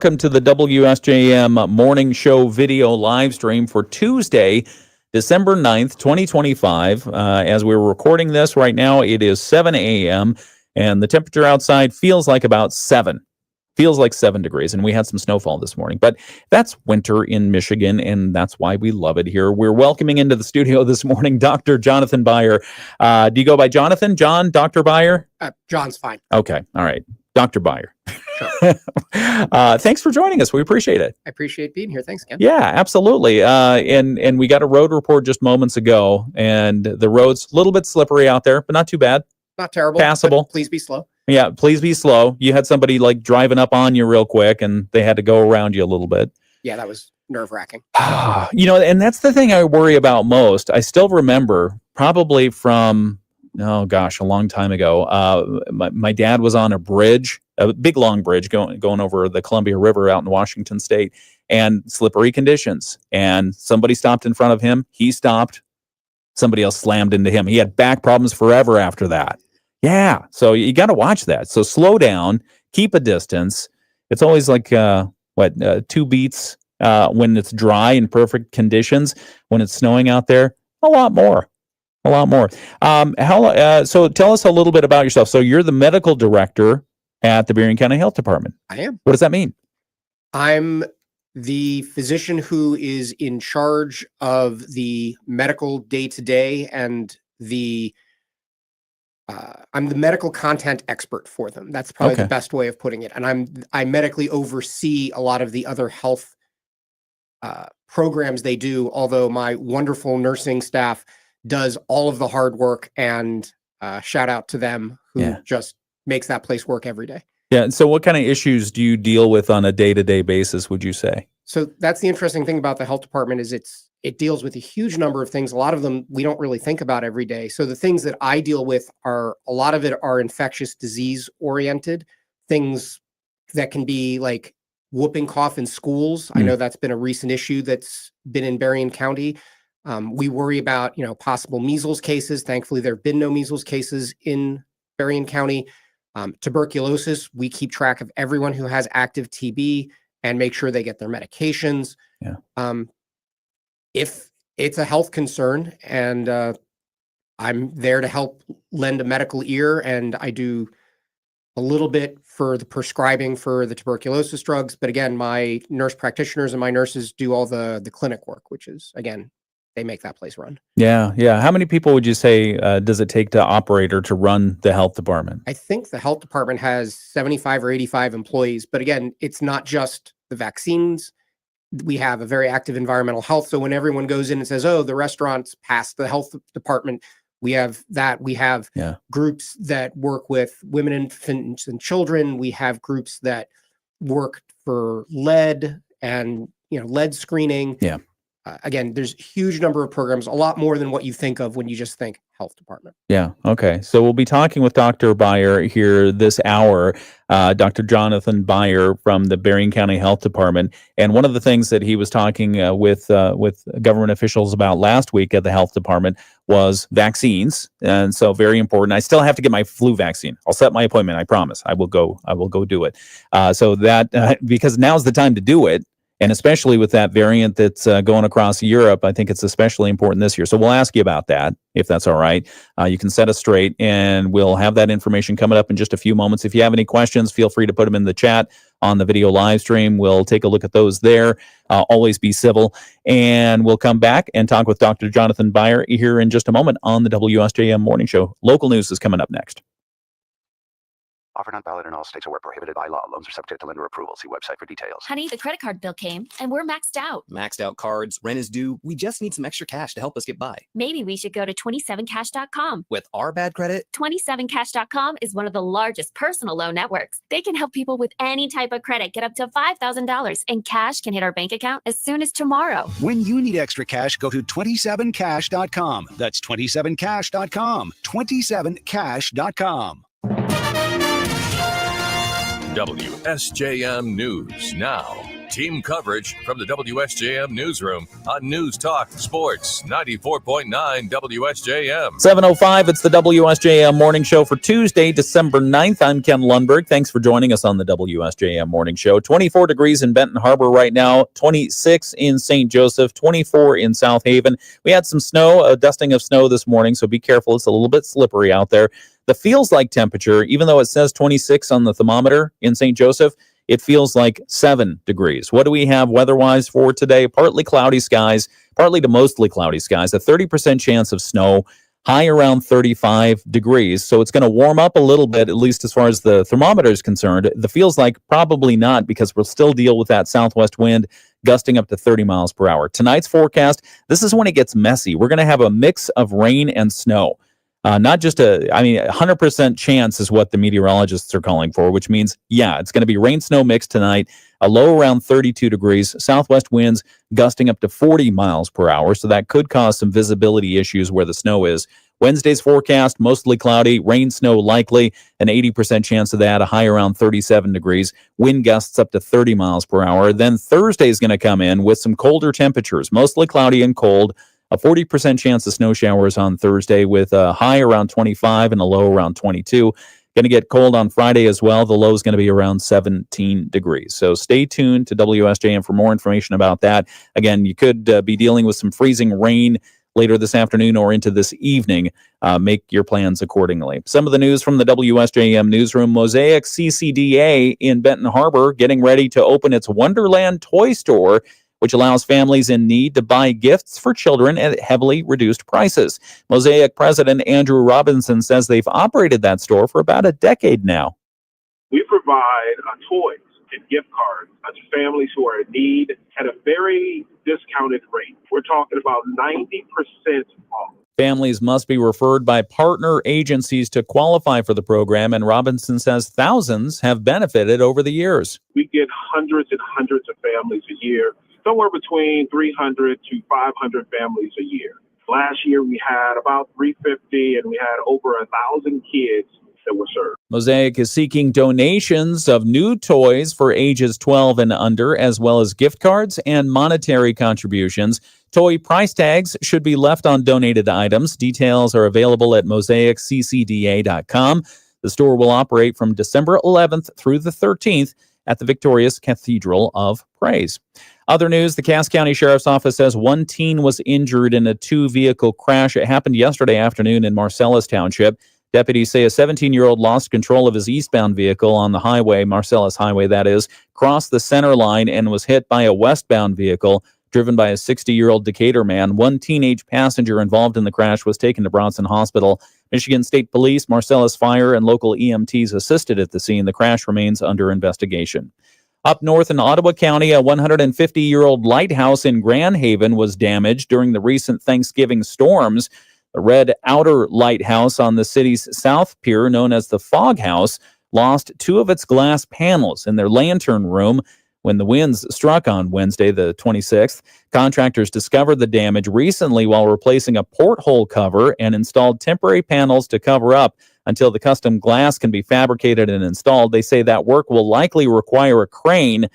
Welcome to the WSJM Morning Show video live stream for Tuesday, December 9th, 2025. As we're recording this right now, it is 7 a.m., and the temperature outside feels like about 7. Feels like 7 degrees, and we had some snowfall this morning. But that's winter in Michigan, and that's why we love it here. We're welcoming into the studio this morning Dr. Jonathan Beyer. Do you go by Jonathan? John? Dr. Beyer? John's fine. Okay. All right. Dr. Beyer. Sure. Thanks for joining us. We appreciate it. I appreciate being here. Thanks, Ken. Yeah, absolutely. And we got a road report just moments ago, and the road's a little bit slippery out there, but not too bad. Not terrible. Passable. Please be slow. Yeah, please be slow. You had somebody like driving up on you real quick, and they had to go around you a little bit. Yeah, that was nerve-wracking. And that's the thing I worry about most. I still remember probably from, a long time ago. My dad was on a bridge, a big long bridge going over the Columbia River out in Washington State, and slippery conditions. And somebody stopped in front of him. He stopped. Somebody else slammed into him. He had back problems forever after that. Yeah, so you got to watch that. So slow down, keep a distance. It's always like 2 beats when it's dry and perfect conditions. When it's snowing out there, a lot more. So tell us a little bit about yourself. So you're the medical director at the Berrien County Health Department. I am. What does that mean? I'm the physician who is in charge of the medical day-to-day and I'm the medical content expert for them. That's probably the best way of putting it. And I medically oversee a lot of the other health programs they do, although my wonderful nursing staff does all of the hard work, and shout out to them who just makes that place work every day. Yeah. And so what kind of issues do you deal with on a day-to-day basis, would you say? So that's the interesting thing about the health department is it deals with a huge number of things. A lot of them we don't really think about every day. So the things that I deal with a lot of it are infectious disease oriented things that can be like whooping cough in schools. I know that's been a recent issue that's been in Berrien County. We worry about, possible measles cases. Thankfully, there have been no measles cases in Berrien County. Tuberculosis, we keep track of everyone who has active TB and make sure they get their medications. Yeah. If it's a health concern, and I'm there to help lend a medical ear, and I do a little bit for the prescribing for the tuberculosis drugs. But again, my nurse practitioners and my nurses do all the clinic work, which is, again, they make that place run. Yeah. How many people would you say does it take to operate or to run the health department? I think the health department has 75 or 85 employees. But again, it's not just the vaccines. We have a very active environmental health. So when everyone goes in and says, oh, the restaurant's past the health department, we have that. We have groups that work with women, infants, and children. We have groups that work for lead and, lead screening. Yeah. Again, there's a huge number of programs, a lot more than what you think of when you just think health department. Yeah. Okay. So we'll be talking with Dr. Beyer here this hour, Dr. Jonathan Beyer from the Berrien County Health Department. And one of the things that he was talking with government officials about last week at the health department was vaccines. And so very important. I still have to get my flu vaccine. I'll set my appointment. I promise. I will go do it. So that because now's the time to do it. And especially with that variant that's going across Europe, I think it's especially important this year. So we'll ask you about that, if that's all right. You can set us straight, and we'll have that information coming up in just a few moments. If you have any questions, feel free to put them in the chat on the video live stream. We'll take a look at those there. Always be civil. And we'll come back and talk with Dr. Jonathan Beyer here in just a moment on the WSJM Morning Show. Local news is coming up next. Offer not valid in all states or where prohibited by law. Loans are subject to lender approval. See website for details. Honey, the credit card bill came and we're maxed out. Maxed out cards, rent is due. We just need some extra cash to help us get by. Maybe we should go to 27cash.com. With our bad credit? 27cash.com is one of the largest personal loan networks. They can help people with any type of credit get up to $5,000, and cash can hit our bank account as soon as tomorrow. When you need extra cash, go to 27cash.com. That's 27cash.com. 27cash.com. WSJM News now. Team coverage from the WSJM newsroom on News Talk Sports 94.9 WSJM. 7:05, it's the WSJM Morning Show for Tuesday, December 9th. I'm Ken Lundberg. Thanks for joining us on the WSJM Morning Show. 24 degrees in Benton Harbor right now, 26 in St. Joseph, 24 in South Haven. We had some snow, a dusting of snow this morning, so be careful. It's a little bit slippery out there. The feels like temperature, even though it says 26 on the thermometer in St. Joseph, it feels like 7 degrees. What do we have weather-wise for today? Partly cloudy skies, partly to mostly cloudy skies, a 30% chance of snow, high around 35 degrees. So it's going to warm up a little bit, at least as far as the thermometer is concerned. The feels like probably not, because we'll still deal with that southwest wind gusting up to 30 miles per hour. Tonight's forecast, this is when it gets messy. We're going to have a mix of rain and snow. Not just 100% chance is what the meteorologists are calling for, which means, it's going to be rain snow mix tonight, a low around 32 degrees, southwest winds gusting up to 40 miles per hour. So that could cause some visibility issues where the snow is. Wednesday's forecast, mostly cloudy, rain, snow likely, an 80% chance of that, a high around 37 degrees, wind gusts up to 30 miles per hour. Then Thursday's going to come in with some colder temperatures, mostly cloudy and cold. A 40% chance of snow showers on Thursday with a high around 25 and a low around 22. Going to get cold on Friday as well. The low is going to be around 17 degrees. So stay tuned to WSJM for more information about that. Again, you could be dealing with some freezing rain later this afternoon or into this evening. Make your plans accordingly. Some of the news from the WSJM newsroom: Mosaic CCDA in Benton Harbor getting ready to open its Wonderland toy store, which allows families in need to buy gifts for children at heavily reduced prices. Mosaic President Andrew Robinson says they've operated that store for about a decade now. We provide toys and gift cards to families who are in need at a very discounted rate. We're talking about 90% off. Families must be referred by partner agencies to qualify for the program, and Robinson says thousands have benefited over the years. We get hundreds and hundreds of families a year, somewhere between 300 to 500 families a year. Last year, we had about 350, and we had over 1,000 kids that were served. Mosaic is seeking donations of new toys for ages 12 and under, as well as gift cards and monetary contributions. Toy price tags should be left on donated items. Details are available at mosaicccda.com. The store will operate from December 11th through the 13th at the Victorious Cathedral of Praise. Other news, the Cass County Sheriff's Office says one teen was injured in a two-vehicle crash. It happened yesterday afternoon in Marcellus Township. Deputies say a 17-year-old lost control of his eastbound vehicle on the highway, Marcellus Highway that is, crossed the center line and was hit by a westbound vehicle driven by a 60-year-old Decatur man. One teenage passenger involved in the crash was taken to Bronson Hospital. Michigan State Police, Marcellus Fire, and local EMTs assisted at the scene. The crash remains under investigation. Up north in Ottawa County, a 150-year-old lighthouse in Grand Haven was damaged during the recent Thanksgiving storms. The red outer lighthouse on the city's south pier, known as the Fog House, lost two of its glass panels in their lantern room when the winds struck on Wednesday, the 26th. Contractors discovered the damage recently while replacing a porthole cover and installed temporary panels to cover up until the custom glass can be fabricated and installed. They say that work will likely require a crane.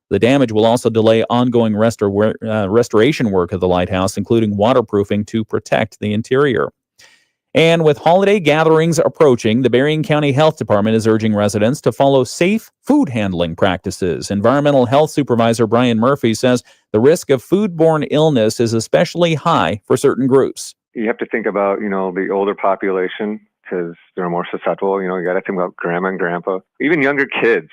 The damage will also delay ongoing restoration work of the lighthouse, including waterproofing to protect the interior. And with holiday gatherings approaching, the Berrien County Health Department is urging residents to follow safe food handling practices. Environmental Health Supervisor Brian Murphy says the risk of foodborne illness is especially high for certain groups. You have to think about, the older population, because they're more susceptible. You got to think about grandma and grandpa, even younger kids,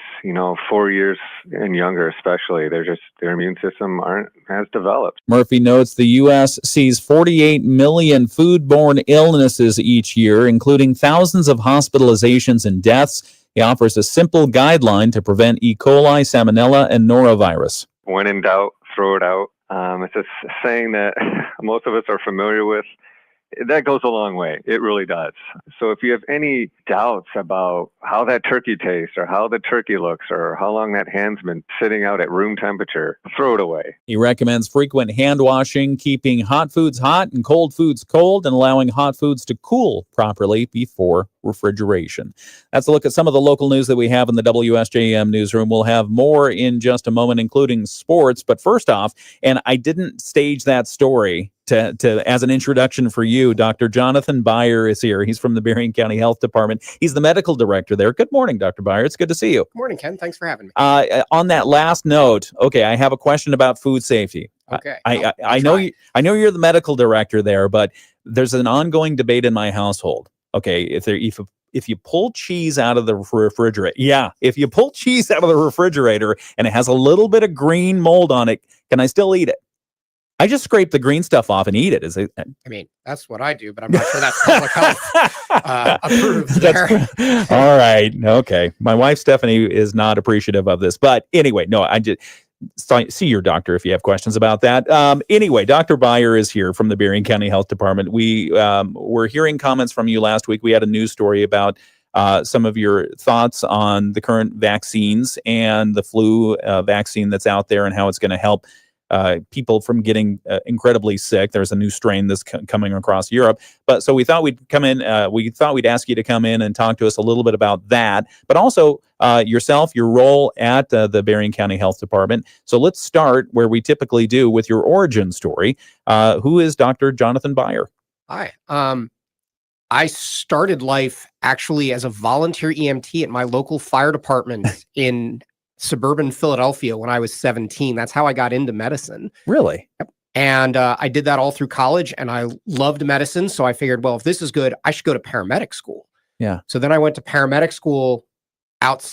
4 years and younger especially. Their immune system aren't as developed. Murphy notes the U.S. sees 48 million foodborne illnesses each year, including thousands of hospitalizations and deaths. He offers a simple guideline to prevent E. coli, salmonella, and norovirus. When in doubt, throw it out. It's a saying that most of us are familiar with. That goes a long way. It really does. So if you have any doubts about how that turkey tastes or how the turkey looks or how long that hand's been sitting out at room temperature, throw it away. He recommends frequent hand washing, keeping hot foods hot and cold foods cold, and allowing hot foods to cool properly before refrigeration. That's a look at some of the local news that we have in the WSJM newsroom. We'll have more in just a moment, including sports. But first off, and I didn't stage that story to as an introduction for you, Dr. Jonathan Beyer is here. He's from the Berrien County Health Department. He's the medical director there. Good morning, Dr. Beyer. It's good to see you. Good morning, Ken. Thanks for having me. On that last note, okay, I have a question about food safety. Okay. I know you're the medical director there, but there's an ongoing debate in my household. Okay, if you pull cheese out of the refrigerator, if you pull cheese out of the refrigerator and it has a little bit of green mold on it, can I still eat it? I just scrape the green stuff off and eat it. I mean, that's what I do, but I'm not sure that's public health approved there. All right. Okay. My wife, Stephanie, is not appreciative of this. But anyway, no, I just see your doctor if you have questions about that. Anyway, Dr. Beyer is here from the Berrien County Health Department. We were hearing comments from you last week. We had a news story about some of your thoughts on the current vaccines and the flu vaccine that's out there and how it's going to help people from getting incredibly sick. There's a new strain that's coming across Europe. But so we thought we'd come in, we thought we'd ask you to come in and talk to us a little bit about that, but also yourself, your role at the Berrien County Health Department. So let's start where we typically do with your origin story. Who is Dr. Jonathan Beyer? Hi. I started life actually as a volunteer EMT at my local fire department in suburban Philadelphia when I was 17. That's how I got into medicine. Really? Yep. And I did that all through college, and I loved medicine. So I figured, well, if this is good, I should go to paramedic school. Yeah. So then I went to paramedic school out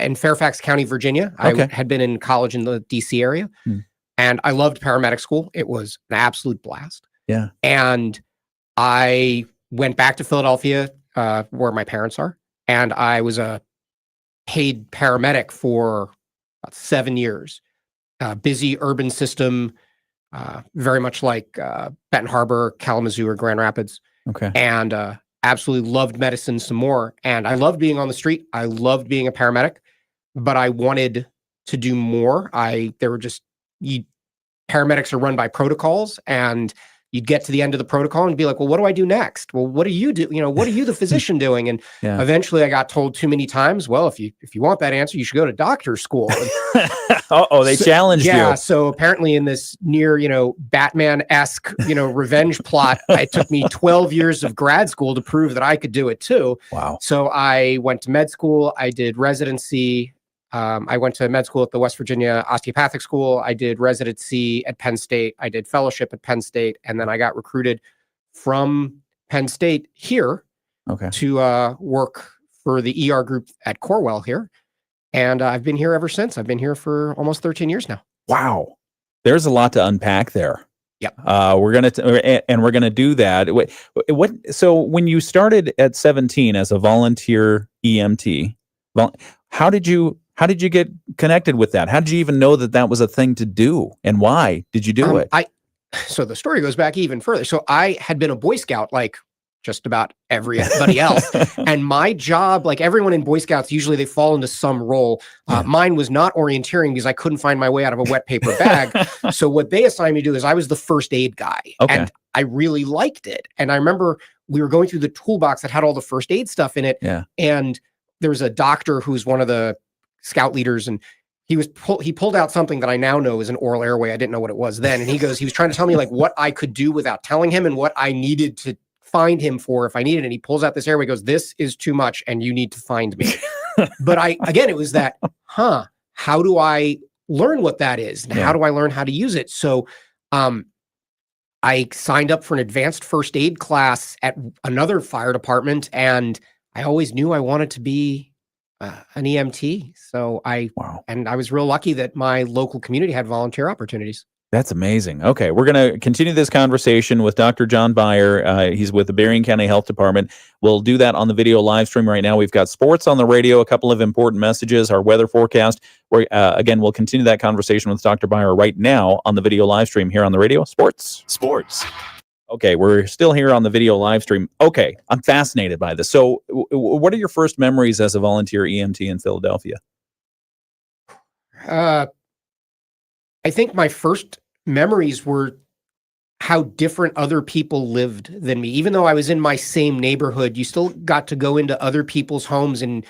in Fairfax County, Virginia. Okay. I had been in college in the DC area, and I loved paramedic school. It was an absolute blast. Yeah. And I went back to Philadelphia, where my parents are, and I was a paid paramedic for about 7 years. Busy urban system, very much like Benton Harbor, Kalamazoo, or Grand Rapids. Okay. And absolutely loved medicine some more. And I loved being on the street. I loved being a paramedic, but I wanted to do more. Paramedics are run by protocols, and you'd get to the end of the protocol and be like, well, what do I do next? Well, what do you do? What are you, the physician, doing? And eventually I got told too many times, well, if you want that answer, you should go to doctor's school. They challenged you. Yeah. So apparently in this near, Batman-esque, revenge plot, it took me 12 years of grad school to prove that I could do it too. Wow. So I went to med school. I did residency. I went to med school at the West Virginia Osteopathic School. I did residency at Penn State. I did fellowship at Penn State. And then I got recruited from Penn State here to work for the ER group at Corewell here. And I've been here ever since. I've been here for almost 13 years now. Wow. There's a lot to unpack there. Yep. We're gonna do that. So when you started at 17 as a volunteer EMT, how did you get connected with that? How did you even know that was a thing to do, and why did you do it? So the story goes back even further. So I had been a Boy Scout like just about everybody else. And my job, like everyone in Boy Scouts, usually they fall into some role. Mine was not orienteering because I couldn't find my way out of a wet paper bag. So what they assigned me to do is I was the first aid guy. Okay. And I really liked it. And I remember we were going through the toolbox that had all the first aid stuff in it. Yeah. And there was a doctor who's one of the scout leaders, and he pulled out something that I now know is an oral airway. I didn't know what it was then. And he was trying to tell me like what I could do without telling him and what I needed to find him for if I needed it. And he pulls out this airway, goes, this is too much and you need to find me. But it was that, how do I learn what that is? And how do I learn how to use it? So I signed up for an advanced first aid class at another fire department, and I always knew I wanted to be an EMT. So I was real lucky that my local community had volunteer opportunities. That's amazing. Okay, we're going to continue this conversation with Dr. Jon Beyer. He's with the Berrien County Health Department. We'll do that on the video live stream right now. We've got sports on the radio, a couple of important messages, our weather forecast. Again, we'll continue that conversation with Dr. Beyer right now on the video live stream here on the radio. Sports. Okay, we're still here on the video live stream. Okay, I'm fascinated by this. So what are your first memories as a volunteer EMT in Philadelphia? I think my first memories were how different other people lived than me. Even though I was in my same neighborhood, you still got to go into other people's homes. And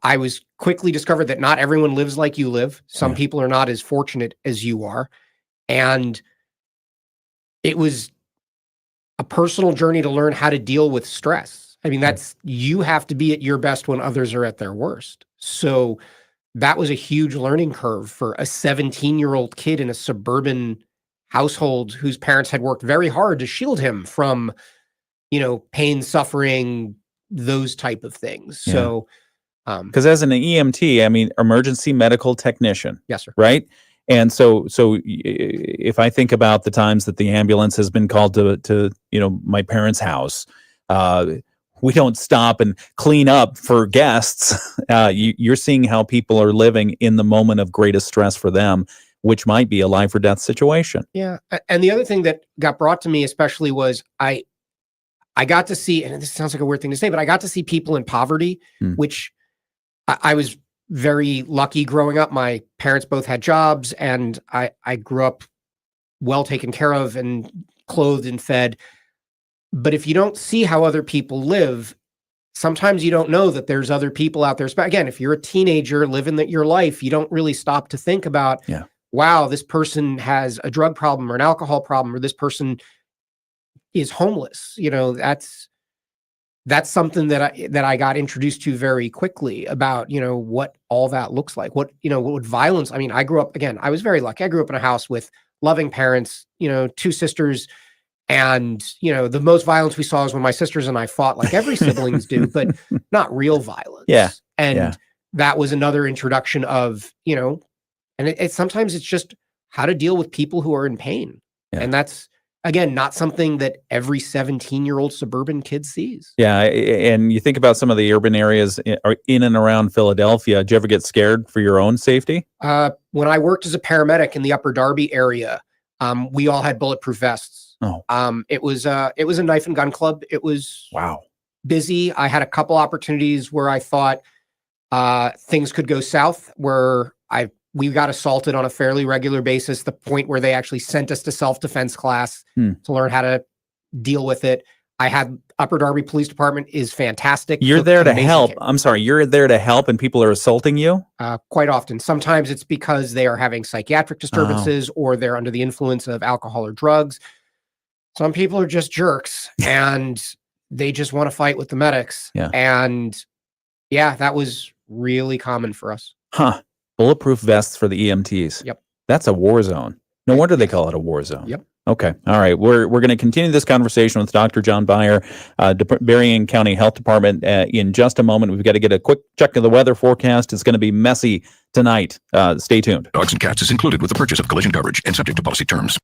I was quickly discovered that not everyone lives like you live. Some people are not as fortunate as you are. And it was a personal journey to learn how to deal with stress. I mean, you have to be at your best when others are at their worst. So that was a huge learning curve for a 17-year-old kid in a suburban household whose parents had worked very hard to shield him from, pain, suffering, those type of things. Yeah. So, because as an EMT, I mean, emergency medical technician. Yes, sir. Right. And so if I think about the times that the ambulance has been called to my parents' house, we don't stop and clean up for guests. You're seeing how people are living in the moment of greatest stress for them, which might be a life or death situation. Yeah. And the other thing that got brought to me especially was I got to see, and this sounds like a weird thing to say, but I got to see people in poverty, which I was very lucky growing up. My parents both had jobs, and I grew up well taken care of and clothed and fed. But if you don't see how other people live, sometimes you don't know that there's other people out there. Again, if you're a teenager living your life, you don't really stop to think about, wow, this person has a drug problem or an alcohol problem, or this person is homeless. That's something that I got introduced to very quickly about, what all that looks like, what would violence. I mean, I grew up, again, I was very lucky. I grew up in a house with loving parents, 2 sisters. And, the most violence we saw was when my sisters and I fought like every siblings do, but not real violence. Yeah. And that was another introduction of, and sometimes it's just how to deal with people who are in pain. Yeah. And that's, again, not something that every 17-year-old suburban kid sees. Yeah, and you think about some of the urban areas in and around Philadelphia. Did you ever get scared for your own safety? When I worked as a paramedic in the Upper Darby area, we all had bulletproof vests. Oh, it was a knife and gun club. It was busy. I had a couple opportunities where I thought things could go south, where we got assaulted on a fairly regular basis, the point where they actually sent us to self-defense class to learn how to deal with it. I had Upper Darby Police Department is fantastic. You're there to help. I'm sorry. You're there to help and people are assaulting you? Quite often. Sometimes it's because they are having psychiatric disturbances or they're under the influence of alcohol or drugs. Some people are just jerks and they just want to fight with the medics. Yeah. And that was really common for us. Huh. Bulletproof vests for the EMTs. Yep. That's a war zone. No wonder they call it a war zone. Yep. Okay. All right. We're going to continue this conversation with Dr. Jon Beyer, Berrien County Health Department, in just a moment. We've got to get a quick check of the weather forecast. It's going to be messy tonight. Stay tuned. Dogs and cats is included with the purchase of collision coverage and subject to policy terms.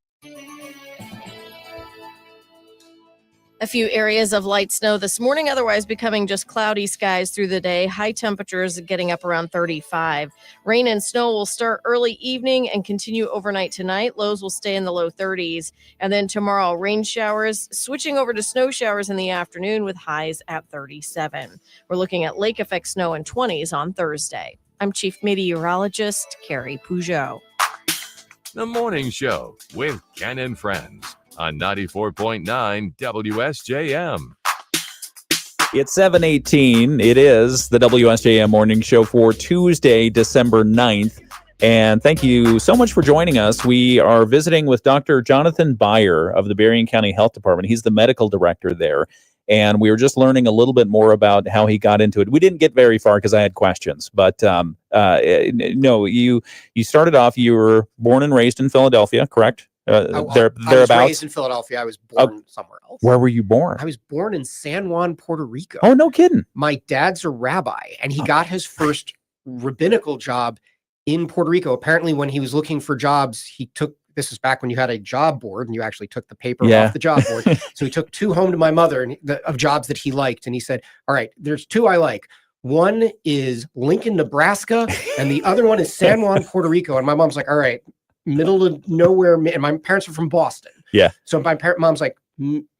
A few areas of light snow this morning, otherwise becoming just cloudy skies through the day. High temperatures getting up around 35. Rain and snow will start early evening and continue overnight tonight. Lows will stay in the low 30s. And then tomorrow, rain showers switching over to snow showers in the afternoon with highs at 37. We're looking at lake effect snow in 20s on Thursday. I'm Chief Meteorologist Carrie Peugeot. The Morning Show with Ken and Friends on 94.9 WSJM. It's 7:18. It is the WSJM Morning Show for Tuesday, December 9th. And thank you so much for joining us. We are visiting with Dr. Jonathan Beyer of the Berrien County Health Department. He's the medical director there. And we were just learning a little bit more about how he got into it. We didn't get very far because I had questions. But no, you started off, you were born and raised in Philadelphia, correct? I was raised in Philadelphia. I was born somewhere else. Where were you born? I was born in San Juan, Puerto Rico. Oh, no kidding. My dad's a rabbi, and he got his first rabbinical job in Puerto Rico. Apparently, when he was looking for jobs, this is back when you had a job board and you actually took the paper off the job board. So he took 2 home to my mother of jobs that he liked. And he said, all right, there's 2 I like. One is Lincoln, Nebraska, and the other one is San Juan, Puerto Rico. And my mom's like, all right, middle of nowhere. And my parents are from Boston. Yeah. So my mom's like,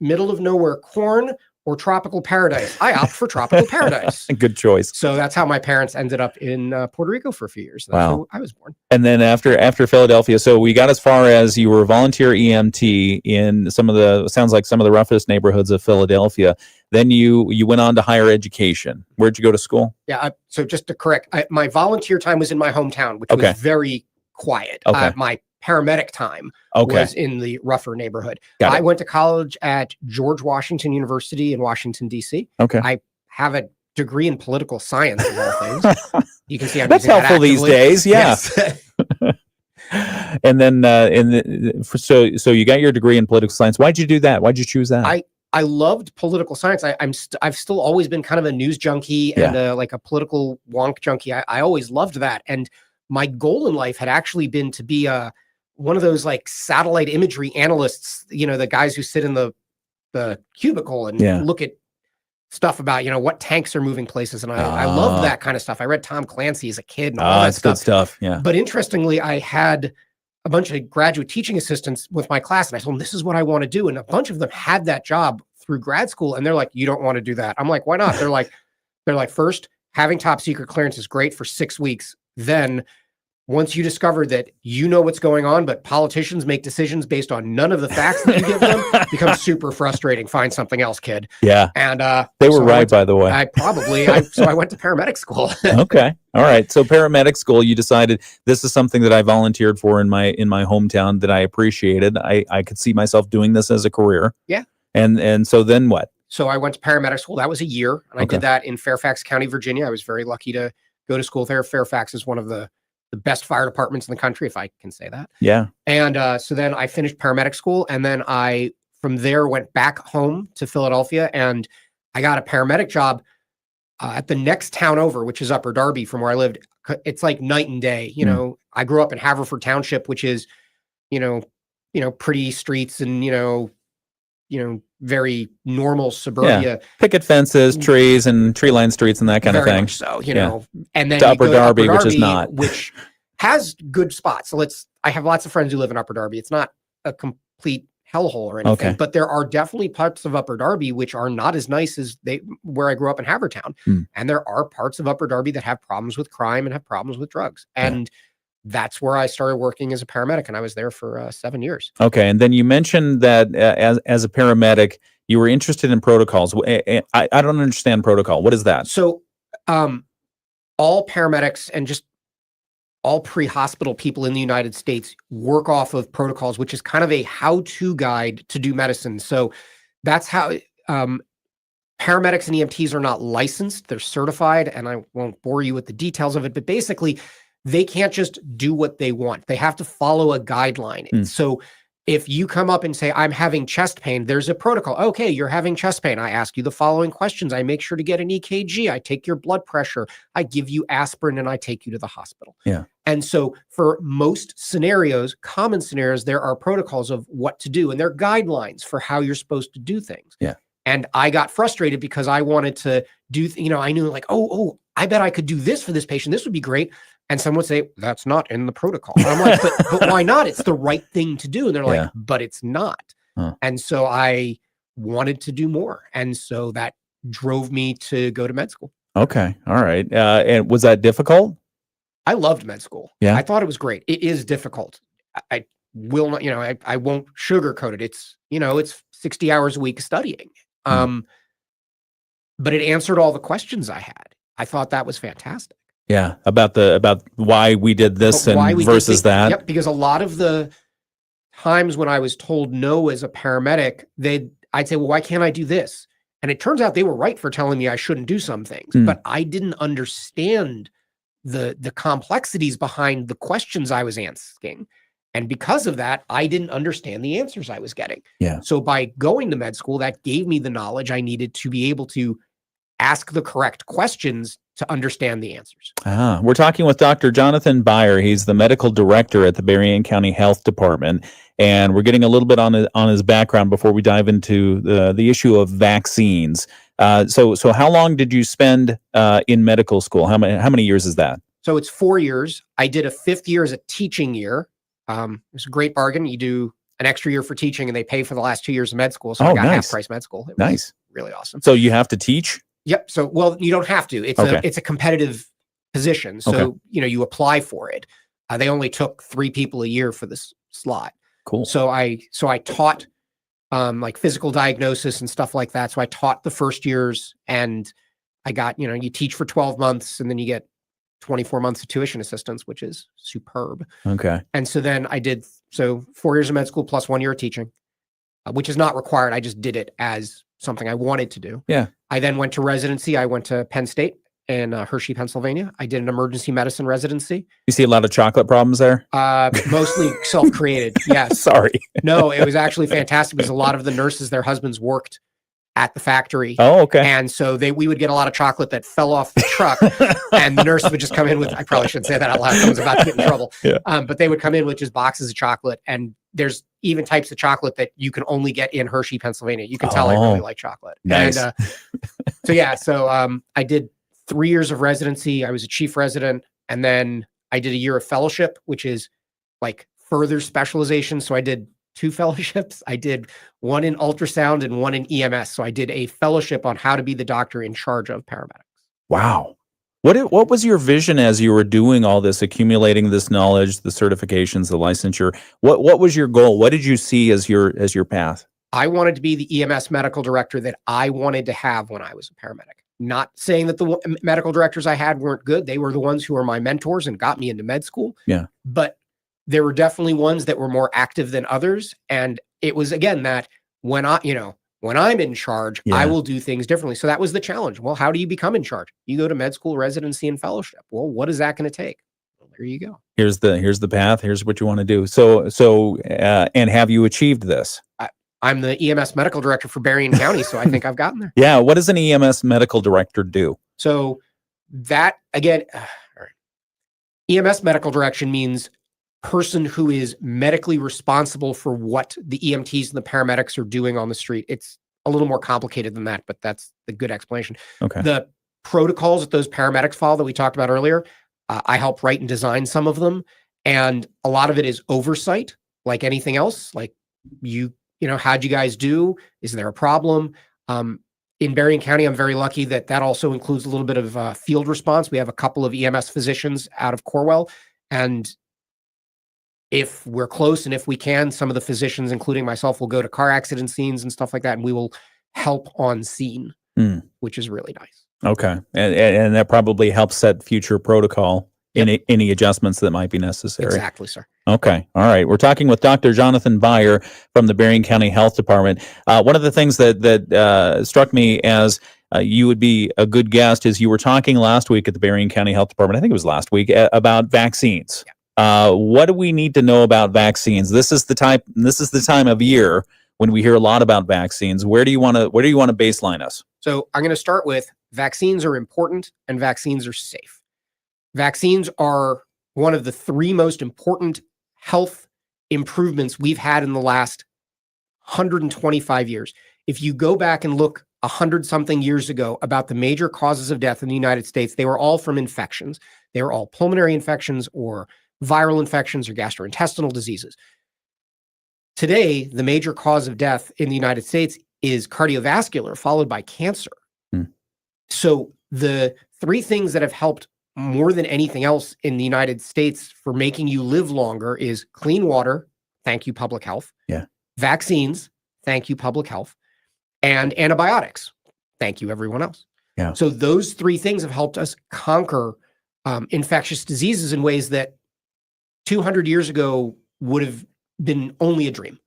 middle of nowhere corn or tropical paradise? I opt for tropical paradise. Good choice. So that's how my parents ended up in Puerto Rico for a few years. That's Wow. where I was born. And then after Philadelphia, so we got as far as you were a volunteer EMT in some of the roughest neighborhoods of Philadelphia. Then you went on to higher education. Where'd you go to school? Yeah. So just to correct, my volunteer time was in my hometown, which was very quiet. Okay. My paramedic time was in the rougher neighborhood. I went to college at George Washington University in Washington, D.C. Okay. I have a degree in political science of all things. You can see I'm that's using helpful that these days. Yeah. Yes. And then so you got your degree in political science. Why'd you do that? Why'd you choose that? I loved political science. I've still always been kind of a news junkie and like a political wonk junkie. I always loved that. And my goal in life had actually been to be one of those like satellite imagery analysts, the guys who sit in the cubicle and look at stuff about, what tanks are moving places. And I loved that kind of stuff. I read Tom Clancy as a kid and all that stuff. Good stuff. Yeah. But interestingly, I had a bunch of graduate teaching assistants with my class, and I told them, this is what I want to do. And a bunch of them had that job through grad school. And they're like, you don't want to do that. I'm like, why not? They're like, first, having top secret clearance is great for 6 weeks. Then once you discover that you know what's going on, but politicians make decisions based on none of the facts that you give them, becomes super frustrating. Find something else, kid. Yeah. And they were right, by the way. So I went to paramedic school. Okay. All right. So paramedic school, you decided this is something that I volunteered for in my hometown that I appreciated. I could see myself doing this as a career. Yeah. And so then what? So I went to paramedic school. That was a year. And I did that in Fairfax County, Virginia. I was very lucky to go to school there. Fairfax is one of the best fire departments in the country, if I can say that. Yeah. And so then I finished paramedic school. And then I, from there, went back home to Philadelphia. And I got a paramedic job at the next town over, which is Upper Darby from where I lived. It's like night and day. I grew up in Haverford Township, which is, pretty streets and, very normal suburbia. Yeah. Picket fences, trees, and tree-lined streets and that kind of thing. Much so, and then to you Upper go Darby, to Upper which is Darby, not. which has good spots. So I have lots of friends who live in Upper Darby. It's not a complete hellhole or anything, but there are definitely parts of Upper Darby which are not as nice as where I grew up in Havertown. And there are parts of Upper Darby that have problems with crime and have problems with drugs. And that's where I started working as a paramedic, and I was there for 7 years. Okay, and then you mentioned that as a paramedic, you were interested in protocols. I don't understand protocol. What is that? So, all paramedics and just all pre-hospital people in the United States work off of protocols, which is kind of a how-to guide to do medicine. So that's how paramedics and EMTs are not licensed; they're certified, and I won't bore you with the details of it, but basically, they can't just do what they want. They have to follow a guideline. So if you come up and say, I'm having chest pain, there's a protocol. Okay, you're having chest pain. I ask you the following questions. I make sure to get an EKG. I take your blood pressure. I give you aspirin, and I take you to the hospital. Yeah. And so for most scenarios, common scenarios, there are protocols of what to do, and there are guidelines for how you're supposed to do things. Yeah. And I got frustrated because I wanted to do, I knew like, I bet I could do this for this patient. This would be great. And someone would say, that's not in the protocol. And I'm like, but why not? It's the right thing to do. And they're like, but it's not. And so I wanted to do more. And so that drove me to go to med school. Okay. All right. And was that difficult? I loved med school. Yeah. I thought it was great. It is difficult. I will not, I won't sugarcoat it. It's, it's 60 hours a week studying. But it answered all the questions I had. I thought that was fantastic. Yeah, about why we did this and versus that. Yep, because a lot of the times when I was told no as a paramedic, I'd say, well, why can't I do this? And it turns out they were right for telling me I shouldn't do some things, but I didn't understand the complexities behind the questions I was asking. And because of that, I didn't understand the answers I was getting. Yeah. So by going to med school, that gave me the knowledge I needed to be able to ask the correct questions to understand the answers. We're talking with Dr. Jonathan Beyer. He's the medical director at the Berrien County Health Department, and we're getting a little bit on his background before we dive into the issue of vaccines. So how long did you spend in medical school? How many years is that? So it's 4 years. I did a 5th year as a teaching year. It's a great bargain. You do an extra year for teaching, and they pay for the last 2 years of med school. So I got half price med school. It was really awesome. So you have to teach? Yep. So, well, you don't have to. It's a competitive position. So, you apply for it. They only took 3 people a year for this slot. Cool. So I taught like physical diagnosis and stuff like that. So I taught the first years, and I got, you teach for 12 months and then you get 24 months of tuition assistance, which is superb. Okay. And so then I did 4 years of med school plus 1 year of teaching, which is not required. I just did it as something I wanted to do. Yeah. I then went to residency. I went to Penn State in Hershey, Pennsylvania. I did an emergency medicine residency. You see a lot of chocolate problems there? Mostly self-created. Yes. Sorry. No, it was actually fantastic because a lot of the nurses, their husbands worked at the factory. Oh, okay. And so we would get a lot of chocolate that fell off the truck, and the nurse would just come in with, I probably shouldn't say that out loud, someone's about to get in trouble. Yeah. But they would come in with just boxes of chocolate, and there's even types of chocolate that you can only get in Hershey, Pennsylvania. You can tell I really like chocolate. Nice. And I did 3 years of residency. I was a chief resident, and then I did a year of fellowship, which is like further specialization. So I did 2 fellowships. I did one in ultrasound and one in EMS. So I did a fellowship on how to be the doctor in charge of paramedics. Wow. What was your vision as you were doing all this, accumulating this knowledge, the certifications, the licensure? What was your goal? What did you see as your path? I wanted to be the EMS medical director that I wanted to have when I was a paramedic. Not saying that the medical directors I had weren't good. They were the ones who were my mentors and got me into med school. Yeah. But there were definitely ones that were more active than others. And it was, again, that when I'm in charge, I will do things differently. So that was the challenge. Well, how do you become in charge? You go to med school, residency, and fellowship. Well, what is that going to take? Well, there you go. Here's the path. Here's what you want to do. So and have you achieved this? I'm the EMS medical director for Berrien County, so I think I've gotten there. Yeah. What does an EMS medical director do? So that, again, all right. EMS medical direction means person who is medically responsible for what the EMTs and the paramedics are doing on the street. It's a little more complicated than that, but that's the good explanation. Okay. The protocols that those paramedics follow that we talked about earlier, I helped write and design some of them. And a lot of it is oversight, like anything else. Like how'd you guys do? Is there a problem? In Berrien County, I'm very lucky that also includes a little bit of field response. We have a couple of EMS physicians out of Corwell, and if we're close and if we can, some of the physicians, including myself, will go to car accident scenes and stuff like that, and we will help on scene, which is really nice. Okay, and that probably helps set future protocol. Yep. Any adjustments that might be necessary. Exactly, sir. Okay. All right. We're talking with Dr. Jonathan Beyer from the Berrien County Health Department. One of the things that struck me as you would be a good guest is you were talking last week at the Berrien County Health Department, I think it was last week, about vaccines. Yeah. What do we need to know about vaccines? This is the time of year when we hear a lot about vaccines. Where do you want to baseline us? So I'm going to start with vaccines are important and vaccines are safe. Vaccines are one of the 3 most important health improvements we've had in the last 125 years. If you go back and look 100-something years ago about the major causes of death in the United States, they were all from infections. They were all pulmonary infections or viral infections or gastrointestinal diseases. Today, the major cause of death in the United States is cardiovascular, followed by cancer. So the 3 things that have helped more than anything else in the United States for making you live longer is clean water, thank you, public health. Yeah. Vaccines, thank you, public health. And antibiotics, thank you, everyone else. Yeah. So those 3 things have helped us conquer infectious diseases in ways that 200 years ago would have been only a dream.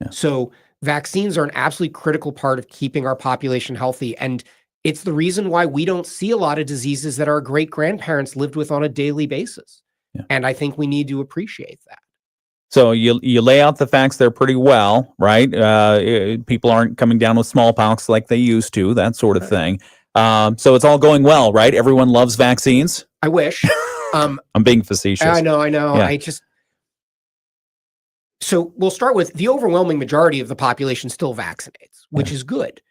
Yeah. So vaccines are an absolutely critical part of keeping our population healthy. And it's the reason why we don't see a lot of diseases that our great-grandparents lived with on a daily basis. Yeah. And I think we need to appreciate that. So you lay out the facts there pretty well, right? People aren't coming down with smallpox like they used to, that sort of thing. So it's all going well, right? Everyone loves vaccines. I wish. I'm being facetious. I know. Yeah. So we'll start with the overwhelming majority of the population still vaccinates, which is good.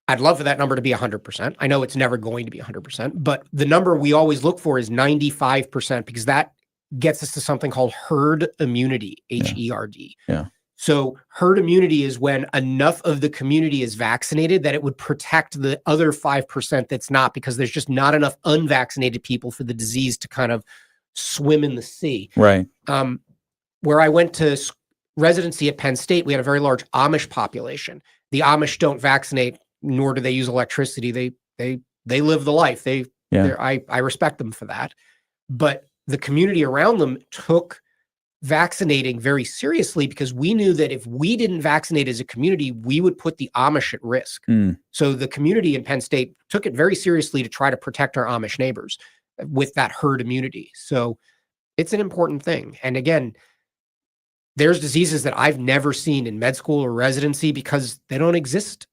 I'd love for that number to be 100%. I know it's never going to be 100%, but the number we always look for is 95% because that gets us to something called herd immunity, HERD. Yeah. So herd immunity is when enough of the community is vaccinated that it would protect the other 5% that's not, because there's just not enough unvaccinated people for the disease to kind of swim in the sea. Right. Where I went to residency at Penn State, we had a very large Amish population. The Amish don't vaccinate, nor do they use electricity. They live the life. I respect them for that. But the community around them took vaccinating very seriously, because we knew that if we didn't vaccinate as a community, we would put the Amish at risk. So the community in Penn State took it very seriously to try to protect our Amish neighbors with that herd immunity. So it's an important thing. And again, there's diseases that I've never seen in med school or residency because they don't exist,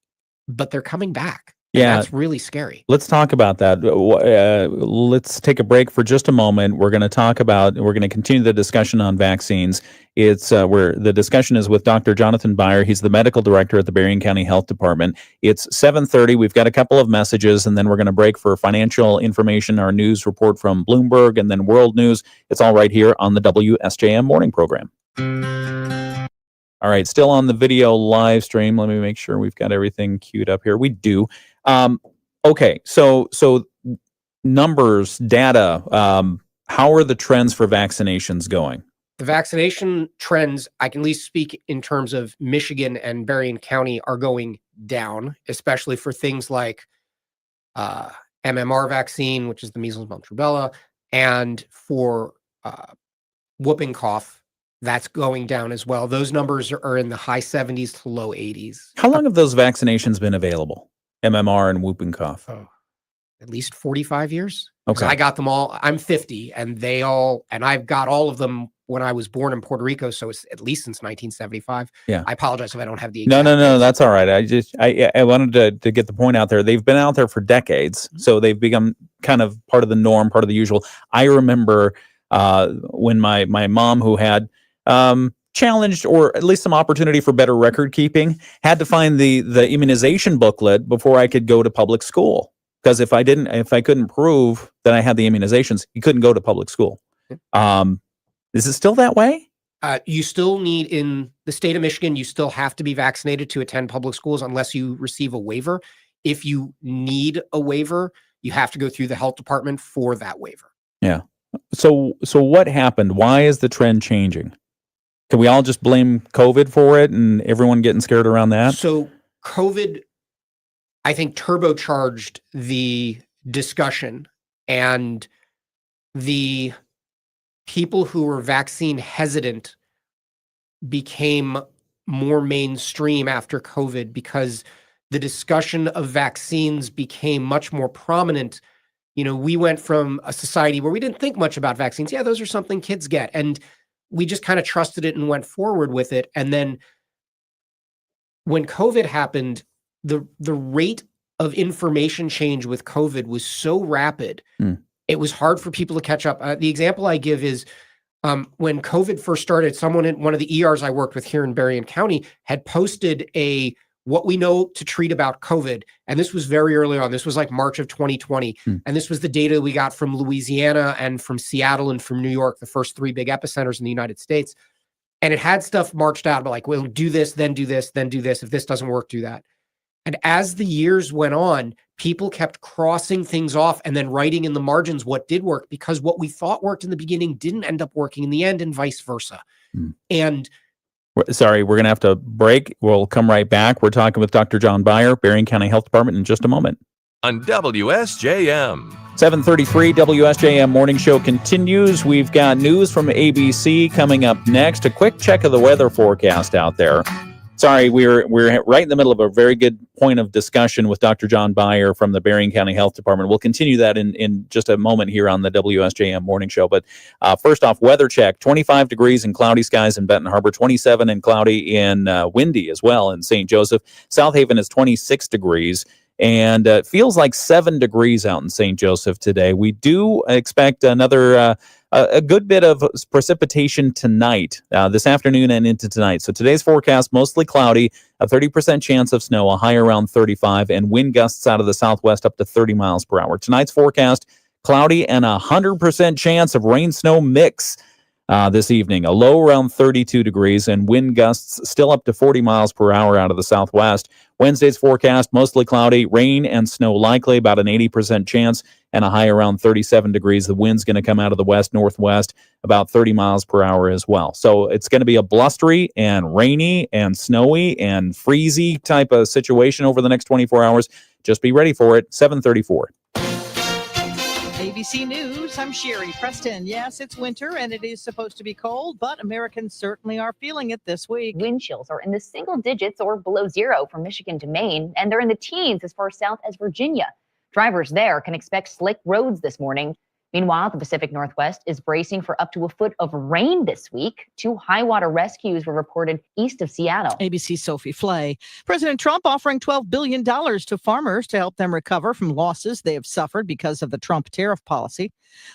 but they're coming back. Yeah. That's really scary. Let's talk about that. Let's take a break for just a moment. We're going to continue the discussion on vaccines. It's where the discussion is with Dr. Jonathan Beyer. He's the medical director at the Berrien County Health Department. It's 7:30. We've got a couple of messages, and then we're going to break for financial information, our news report from Bloomberg, and then world news. It's all right here on the WSJM morning program. All right, still on the video live stream. Let me make sure we've got everything queued up here. We do. Okay, so numbers, data, how are the trends for vaccinations going? The vaccination trends, I can at least speak in terms of Michigan and Berrien County, are going down, especially for things like MMR vaccine, which is the measles, mumps, rubella, and for whooping cough, that's going down as well. Those numbers are in the high 70s to low 80s. How long have those vaccinations been available? MMR and whooping cough? At least 45 years. Okay. I got them all. I'm 50, and I've got all of them when I was born in Puerto Rico, so it's at least since 1975. Yeah. I apologize if I don't have the No, exact that's all right. I wanted to get the point out there. They've been out there for decades, so they've become kind of part of the norm, part of the usual. I remember when my mom, who had challenged, or at least some opportunity for better record keeping, had to find the immunization booklet before I could go to public school. Because if I couldn't prove that I had the immunizations, you couldn't go to public school. Is it still that way? You still need, in the state of Michigan, you still have to be vaccinated to attend public schools unless you receive a waiver. If you need a waiver, you have to go through the health department for that waiver. Yeah. So what happened? Why is the trend changing? Can we all just blame COVID for it and everyone getting scared around that? So COVID, I think, turbocharged the discussion, and the people who were vaccine hesitant became more mainstream after COVID, because the discussion of vaccines became much more prominent. You know, we went from a society where we didn't think much about vaccines. Yeah, those are something kids get. And we just kind of trusted it and went forward with it. And then when COVID happened, the rate of information change with COVID was so rapid, it was hard for people to catch up. The example I give is when COVID first started, someone in one of the ERs I worked with here in Berrien County had posted what we know to treat about COVID. And this was very early on. This was like March of 2020. And this was the data we got from Louisiana and from Seattle and from New York, the first 3 big epicenters in the United States. And it had stuff marched out, but like, we'll do this, then do this, then do this. If this doesn't work, do that. And as the years went on, people kept crossing things off and then writing in the margins what did work, because what we thought worked in the beginning didn't end up working in the end, and vice versa. And sorry, we're going to have to break. We'll come right back. We're talking with Dr. Jon Beyer, Berrien County Health Department, in just a moment. On WSJM. 7:33 WSJM Morning Show continues. We've got news from ABC coming up next. A quick check of the weather forecast out there. Sorry, we're right in the middle of a very good point of discussion with Dr. Jon Beyer from the Berrien County Health Department. We'll continue that in just a moment here on the WSJM Morning Show. But first off, weather check: 25 degrees and cloudy skies in Benton Harbor, 27 and cloudy in windy as well in St. Joseph. South Haven is 26 degrees. And it feels like 7 degrees out in St. Joseph today. We do expect another a good bit of precipitation tonight, this afternoon and into tonight. So today's forecast, mostly cloudy, a 30% chance of snow, a high around 35, and wind gusts out of the southwest up to 30 miles per hour. Tonight's forecast, cloudy and a 100% chance of rain-snow mix. this evening. A low around 32 degrees and wind gusts still up to 40 miles per hour out of the southwest. Wednesday's forecast, mostly cloudy, rain and snow likely, about an 80% chance, and a high around 37 degrees. The wind's going to come out of the west-northwest, about 30 miles per hour as well. So it's going to be a blustery and rainy and snowy and freezy type of situation over the next 24 hours. Just be ready for it. 7:34. ABC News, I'm Sherry Preston. Yes, it's winter and it is supposed to be cold, but Americans certainly are feeling it this week. Wind chills are in the single digits or below zero from Michigan to Maine, and they're in the teens as far south as Virginia. Drivers there can expect slick roads this morning. Meanwhile, the Pacific Northwest is bracing for up to a foot of rain this week. 2 high water rescues were reported east of Seattle. ABC's Sophie Flay. President Trump offering $12 billion to farmers to help them recover from losses they have suffered because of the Trump tariff policy.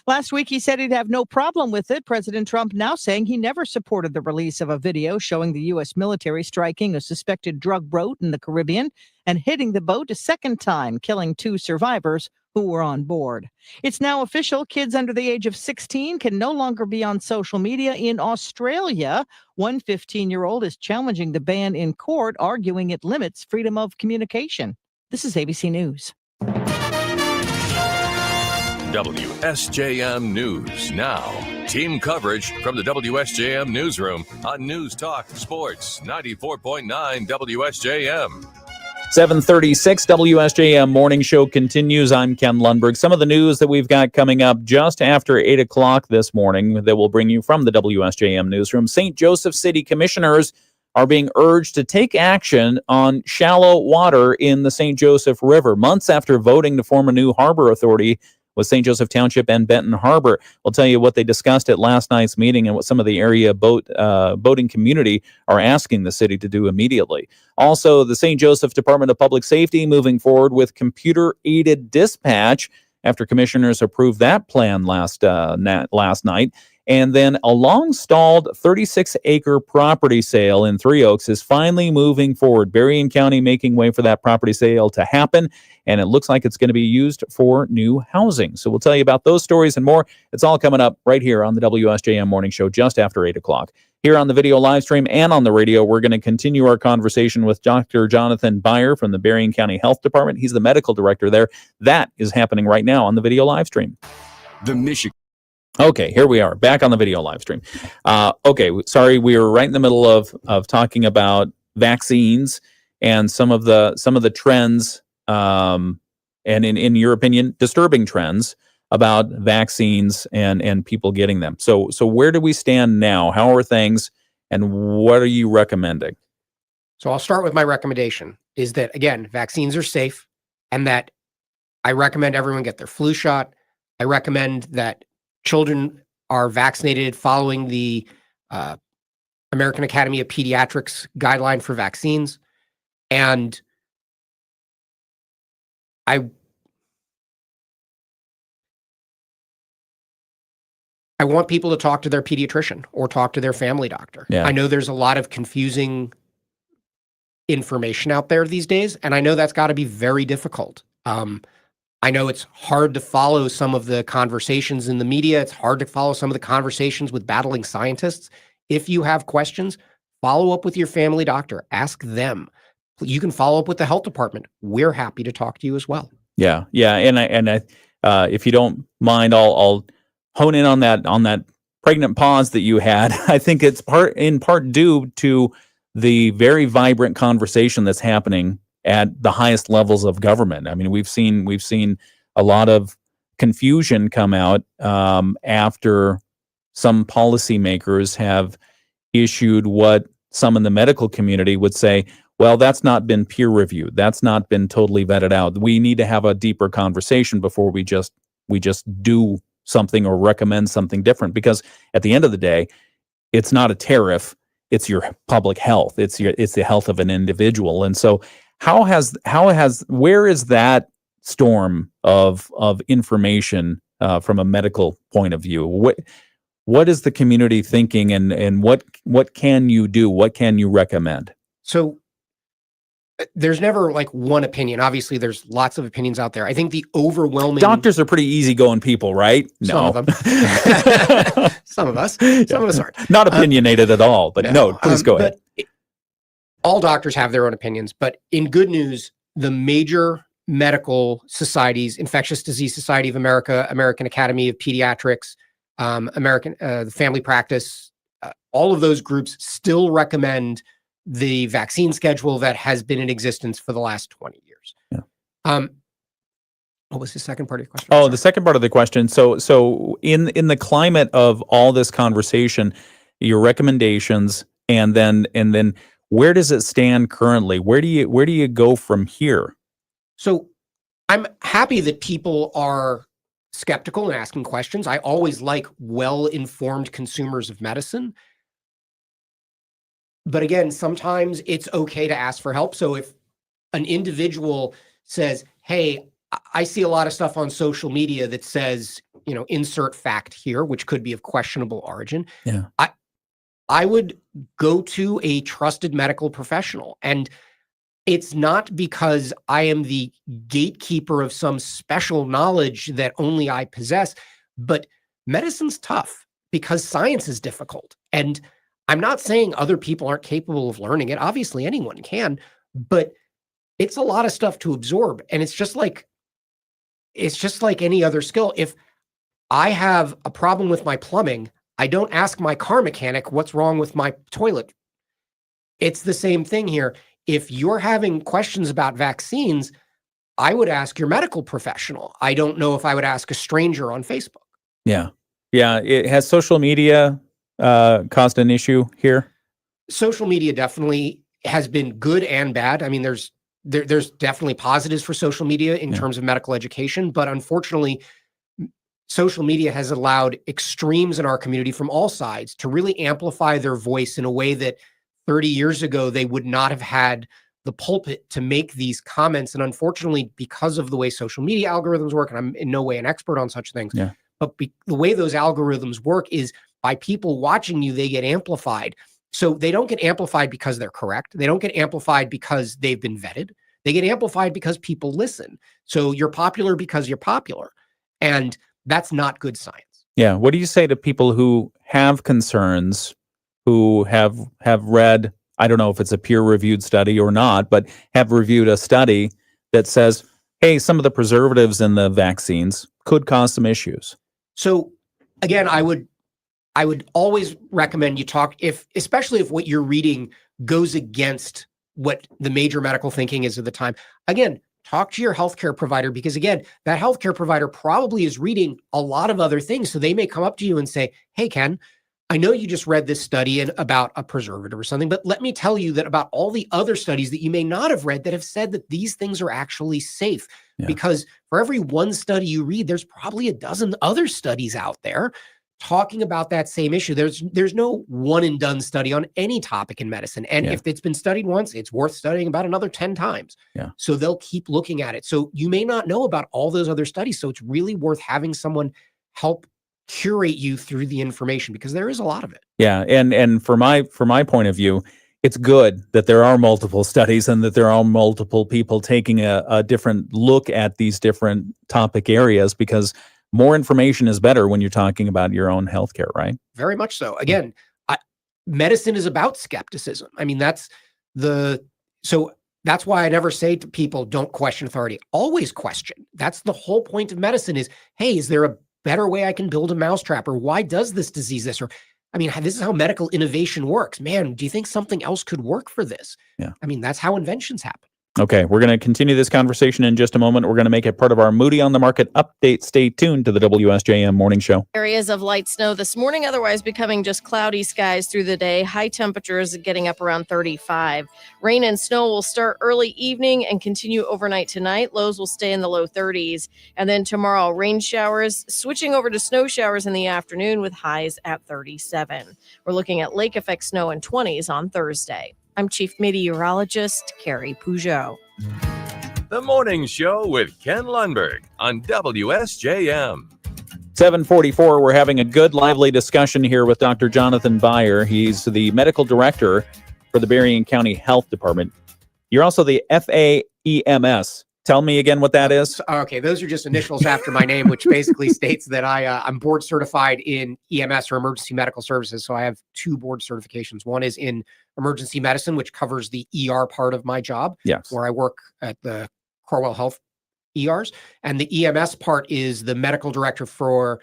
Last week, he said he'd have no problem with it. President Trump now saying he never supported the release of a video showing the U.S. military striking a suspected drug boat in the Caribbean and hitting the boat a second time, killing 2 survivors who were on board. It's now official. Kids under the age of 16 can no longer be on social media in Australia. One 15-year-old is challenging the ban in court, arguing it limits freedom of communication. This is ABC News. WSJM News Now. Team coverage from the WSJM Newsroom on News Talk Sports 94.9 WSJM. 7:36 WSJM Morning Show continues. I'm Ken Lundberg. Some of the news that we've got coming up just after 8 o'clock this morning that we'll bring you from the WSJM Newsroom. St. Joseph City commissioners are being urged to take action on shallow water in the St. Joseph River, months after voting to form a new harbor authority with St. Joseph Township and Benton Harbor. We'll tell you what they discussed at last night's meeting and what some of the area boating community are asking the city to do immediately. Also, the St. Joseph Department of Public Safety moving forward with computer-aided dispatch after commissioners approved that plan last night. And then a long-stalled 36-acre property sale in Three Oaks is finally moving forward. Berrien County making way for that property sale to happen, and it looks like it's going to be used for new housing. So we'll tell you about those stories and more. It's all coming up right here on the WSJM Morning Show just after 8 o'clock. Here on the video live stream and on the radio, we're going to continue our conversation with Dr. Jonathan Beyer from the Berrien County Health Department. He's the medical director there. That is happening right now on the video live stream. The Michigan. Okay, here we are, back on the video live stream. Okay, sorry, we were right in the middle of talking about vaccines and some of the trends, and in your opinion, disturbing trends about vaccines and people getting them. So where do we stand now? How are things, and what are you recommending? So I'll start with my recommendation is that, again, vaccines are safe, and that I recommend everyone get their flu shot. I recommend that children are vaccinated following the American Academy of Pediatrics guideline for vaccines. And I want people to talk to their pediatrician or talk to their family doctor. Yeah. I know there's a lot of confusing information out there these days, and I know that's got to be very difficult. I know it's hard to follow some of the conversations in the media. It's hard to follow some of the conversations with battling scientists. If you have questions, follow up with your family doctor. Ask them. You can follow up with the health department. We're happy to talk to you as well. Yeah, and I if you don't mind, I'll hone in on that pregnant pause that you had. I think it's in part due to the very vibrant conversation that's happening at the highest levels of government. I mean, we've seen a lot of confusion come out after some policymakers have issued what some in the medical community would say, well, that's not been peer reviewed. That's not been totally vetted out. We need to have a deeper conversation before we just do something or recommend something different. Because at the end of the day, it's not a tariff. It's your public health. It's the health of an individual. And so where is that storm of information from a medical point of view? What is the community thinking, and what can you do? What can you recommend? So there's never like one opinion. Obviously, there's lots of opinions out there. I think the overwhelming Doctors are pretty easygoing people, right? Some No. of them. Some of us. Some of us aren't. Not opinionated at all, but no, please go ahead. All doctors have their own opinions, but in good news, the major medical societies, Infectious Disease Society of America, American Academy of Pediatrics, the Family Practice, all of those groups still recommend the vaccine schedule that has been in existence for the last 20 years. Yeah. What was the second part of your question? Oh, the second part of the question. So in the climate of all this conversation, your recommendations, and then where does it stand currently? Where do you go from here? So I'm happy that people are skeptical and asking questions. I always like well-informed consumers of medicine. But again, sometimes it's okay to ask for help. So if an individual says, hey, I see a lot of stuff on social media that says, insert fact here, which could be of questionable origin. Yeah. I would go to a trusted medical professional. And it's not because I am the gatekeeper of some special knowledge that only I possess, but medicine's tough because science is difficult. And I'm not saying other people aren't capable of learning it. Obviously, anyone can, but it's a lot of stuff to absorb. And it's just like any other skill. If I have a problem with my plumbing, I don't ask my car mechanic what's wrong with my toilet. It's the same thing here. If you're having questions about vaccines, I would ask your medical professional. I don't know if I would ask a stranger on Facebook. Yeah. It has social media caused an issue here? Social media definitely has been good and bad. I mean, there's definitely positives for social media in terms of medical education, but unfortunately, social media has allowed extremes in our community from all sides to really amplify their voice in a way that 30 years ago, they would not have had the pulpit to make these comments. And unfortunately, because of the way social media algorithms work, and I'm in no way an expert on such things, but the way those algorithms work is by people watching you, they get amplified. So they don't get amplified because they're correct. They don't get amplified because they've been vetted. They get amplified because people listen. So you're popular because you're popular. And that's not good science. Yeah. What do you say to people who have concerns, who have read, I don't know if it's a peer-reviewed study or not, but have reviewed a study that says, hey, some of the preservatives in the vaccines could cause some issues? So again, I would always recommend you talk, especially if what you're reading goes against what the major medical thinking is at the time. Again, talk to your healthcare provider, because again, that healthcare provider probably is reading a lot of other things. So they may come up to you and say, hey, Ken, I know you just read this study about a preservative or something, but let me tell you that about all the other studies that you may not have read that have said that these things are actually safe. Yeah. Because for every one study you read, there's probably a dozen other studies out there talking about that same issue. There's no one and done study on any topic in medicine. And if it's been studied once, it's worth studying about another 10 times. Yeah. So they'll keep looking at it. So you may not know about all those other studies. So it's really worth having someone help curate you through the information, because there is a lot of it. Yeah. And from my point of view, it's good that there are multiple studies and that there are multiple people taking a different look at these different topic areas, because more information is better when you're talking about your own healthcare, right? Very much so. Again, medicine is about skepticism. I mean, that's why I never say to people, don't question authority. Always question. That's the whole point of medicine is, hey, is there a better way I can build a mousetrap? Or why does this disease this? Or, I mean, this is how medical innovation works. Man, do you think something else could work for this? Yeah. I mean, that's how inventions happen. Okay, we're going to continue this conversation in just a moment. We're going to make it part of our Moody on the Market update. Stay tuned to the WSJM Morning Show. Areas of light snow this morning, otherwise becoming just cloudy skies through the day. High temperatures getting up around 35. Rain and snow will start early evening and continue overnight tonight. Lows will stay in the low 30s. And then tomorrow, rain showers switching over to snow showers in the afternoon with highs at 37. We're looking at lake effect snow in 20s on Thursday. I'm Chief Meteorologist Carrie Peugeot. The Morning Show with Ken Lundberg on WSJM. 7:44. We're having a good, lively discussion here with Dr. Jonathan Beyer. He's the medical director for the Berrien County Health Department. You're also the FAEMS. Tell me again what that is. Okay, those are just initials after my name, which basically states that I'm board certified in EMS or emergency medical services. So I have 2 board certifications. One is in emergency medicine, which covers the ER part of my job, Yes. where I work at the Corwell Health ERs. And the EMS part is the medical director for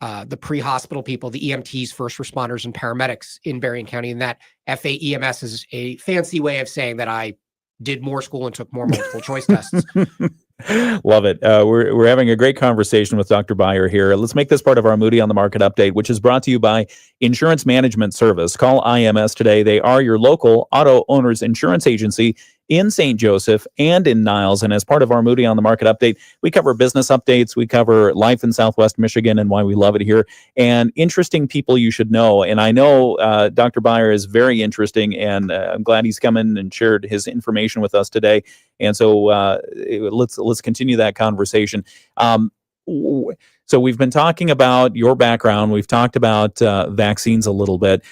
the pre-hospital people, the EMTs, first responders, and paramedics in Berrien County. And that FAEMS is a fancy way of saying that I did more school and took more multiple choice tests. Love it. We're having a great conversation with Dr. Beyer here. Let's make this part of our Moody on the Market update, which is brought to you by Insurance Management Service. Call IMS today. They are your local auto owners insurance agency in St. Joseph and in Niles. And as part of our Moody on the Market update, we cover business updates. We cover life in Southwest Michigan and why we love it here, and interesting people you should know. And I know Dr. Beyer is very interesting, and I'm glad he's come in and shared his information with us today. And so let's continue that conversation. So we've been talking about your background. We've talked about vaccines a little bit.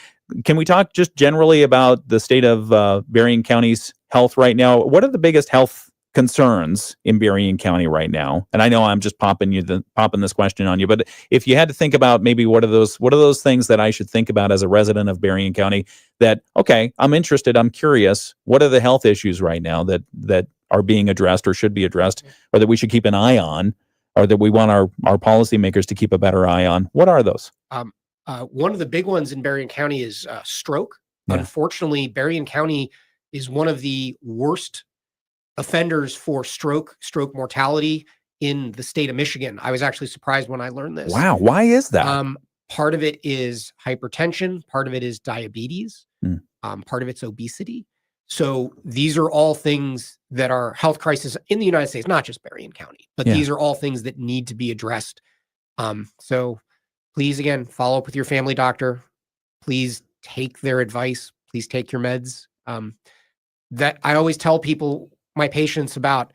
Can we talk just generally about the state of Berrien County's health right now? What are the biggest health concerns in Berrien County right now? And I know I'm just popping this question on you, but if you had to think about maybe what are those things that I should think about as a resident of Berrien County that, okay, I'm interested, I'm curious, what are the health issues right now that are being addressed or should be addressed, or that we should keep an eye on, or that we want our policymakers to keep a better eye on? What are those? One of the big ones in Berrien County is stroke. Yeah. Unfortunately, Berrien County is one of the worst offenders for stroke mortality in the state of Michigan. I was actually surprised when I learned this. Wow. Why is that? Part of it is hypertension. Part of it is diabetes. Part of it's obesity. So these are all things that are health crises in the United States, not just Berrien County, but these are all things that need to be addressed. So please, again, follow up with your family doctor. Please take their advice. Please take your meds. That I always tell people, my patients, about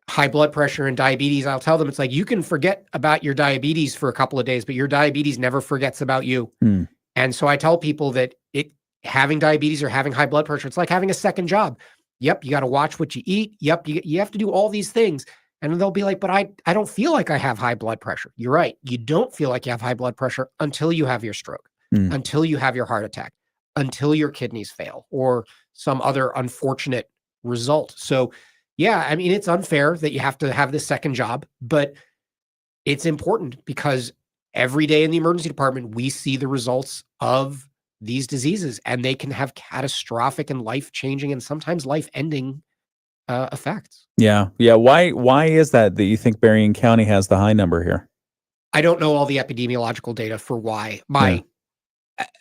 high blood pressure and diabetes. I'll tell them, it's like, you can forget about your diabetes for a couple of days, but your diabetes never forgets about you. And so I tell people that having diabetes or having high blood pressure, it's like having a second job. Yep, you got to watch what you eat. Yep, you have to do all these things. And they'll be like, but I don't feel like I have high blood pressure. You're right. You don't feel like you have high blood pressure until you have your stroke, until you have your heart attack, until your kidneys fail, or some other unfortunate result. So, yeah, I mean, it's unfair that you have to have this second job, but it's important because every day in the emergency department, we see the results of these diseases, and they can have catastrophic and life-changing and sometimes life-ending effects. Yeah. Why is that you think Berrien County has the high number here? I don't know all the epidemiological data for why.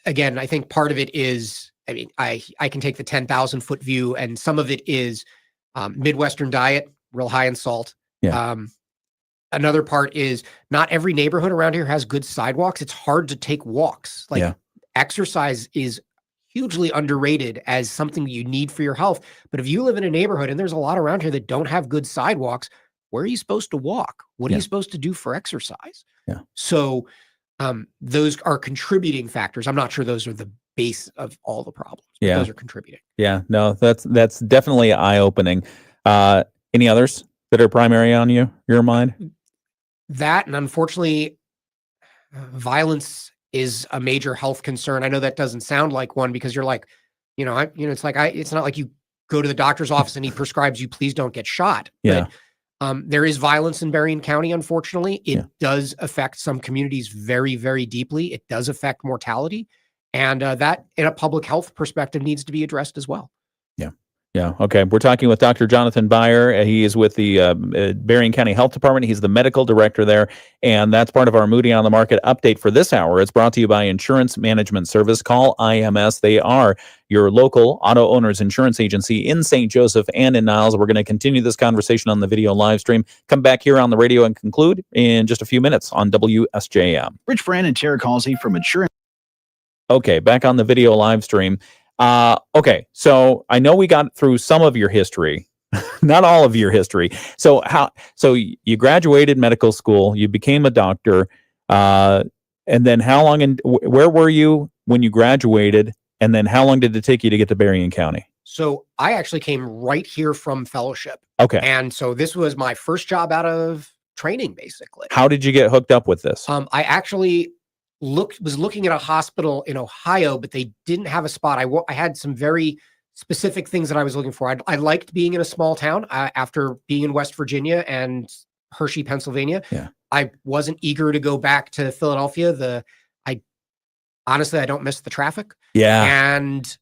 Again, I think part of it is, I mean, I can take the 10,000-foot view, and some of it is Midwestern diet, real high in salt. Yeah. Another part is not every neighborhood around here has good sidewalks. It's hard to take walks. Exercise is hugely underrated as something you need for your health. But if you live in a neighborhood and there's a lot around here that don't have good sidewalks, where are you supposed to walk? What are you supposed to do for exercise? Yeah. So those are contributing factors. I'm not sure those are the base of all the problems. But those are contributing. Yeah. No, that's definitely eye-opening. Any others that are primary on your mind? That, and unfortunately, violence is a major health concern. I know that doesn't sound like one because you're like, it's like it's not like you go to the doctor's office and he prescribes you, please don't get shot. Yeah. But there is violence in Berrien County, unfortunately. It does affect some communities very, very deeply. It does affect mortality. And that, in a public health perspective, needs to be addressed as well. Yeah. Okay. We're talking with Dr. Jonathan Beyer. He is with the Berrien County Health Department. He's the medical director there. And that's part of our Moody on the Market update for this hour. It's brought to you by Insurance Management Service. Call IMS. They are your local auto owners insurance agency in St. Joseph and in Niles. We're going to continue this conversation on the video live stream. Come back here on the radio and conclude in just a few minutes on WSJM. Rich Brandon Cherokee from Insurance. Okay. Back on the video live stream. Okay, so I know we got through some of your history, not all of your history. So you graduated medical school, you became a doctor, and then how long and where were you when you graduated? And then how long did it take you to get to Berrien County? So I actually came right here from fellowship. Okay. And so this was my first job out of training, basically. How did you get hooked up with this? I actually was looking at a hospital in Ohio, but they didn't have a spot. I had some very specific things that I was looking for. I liked being in a small town after being in West Virginia and Hershey, Pennsylvania. Yeah. I wasn't eager to go back to Philadelphia. Honestly, I don't miss the traffic. Yeah. And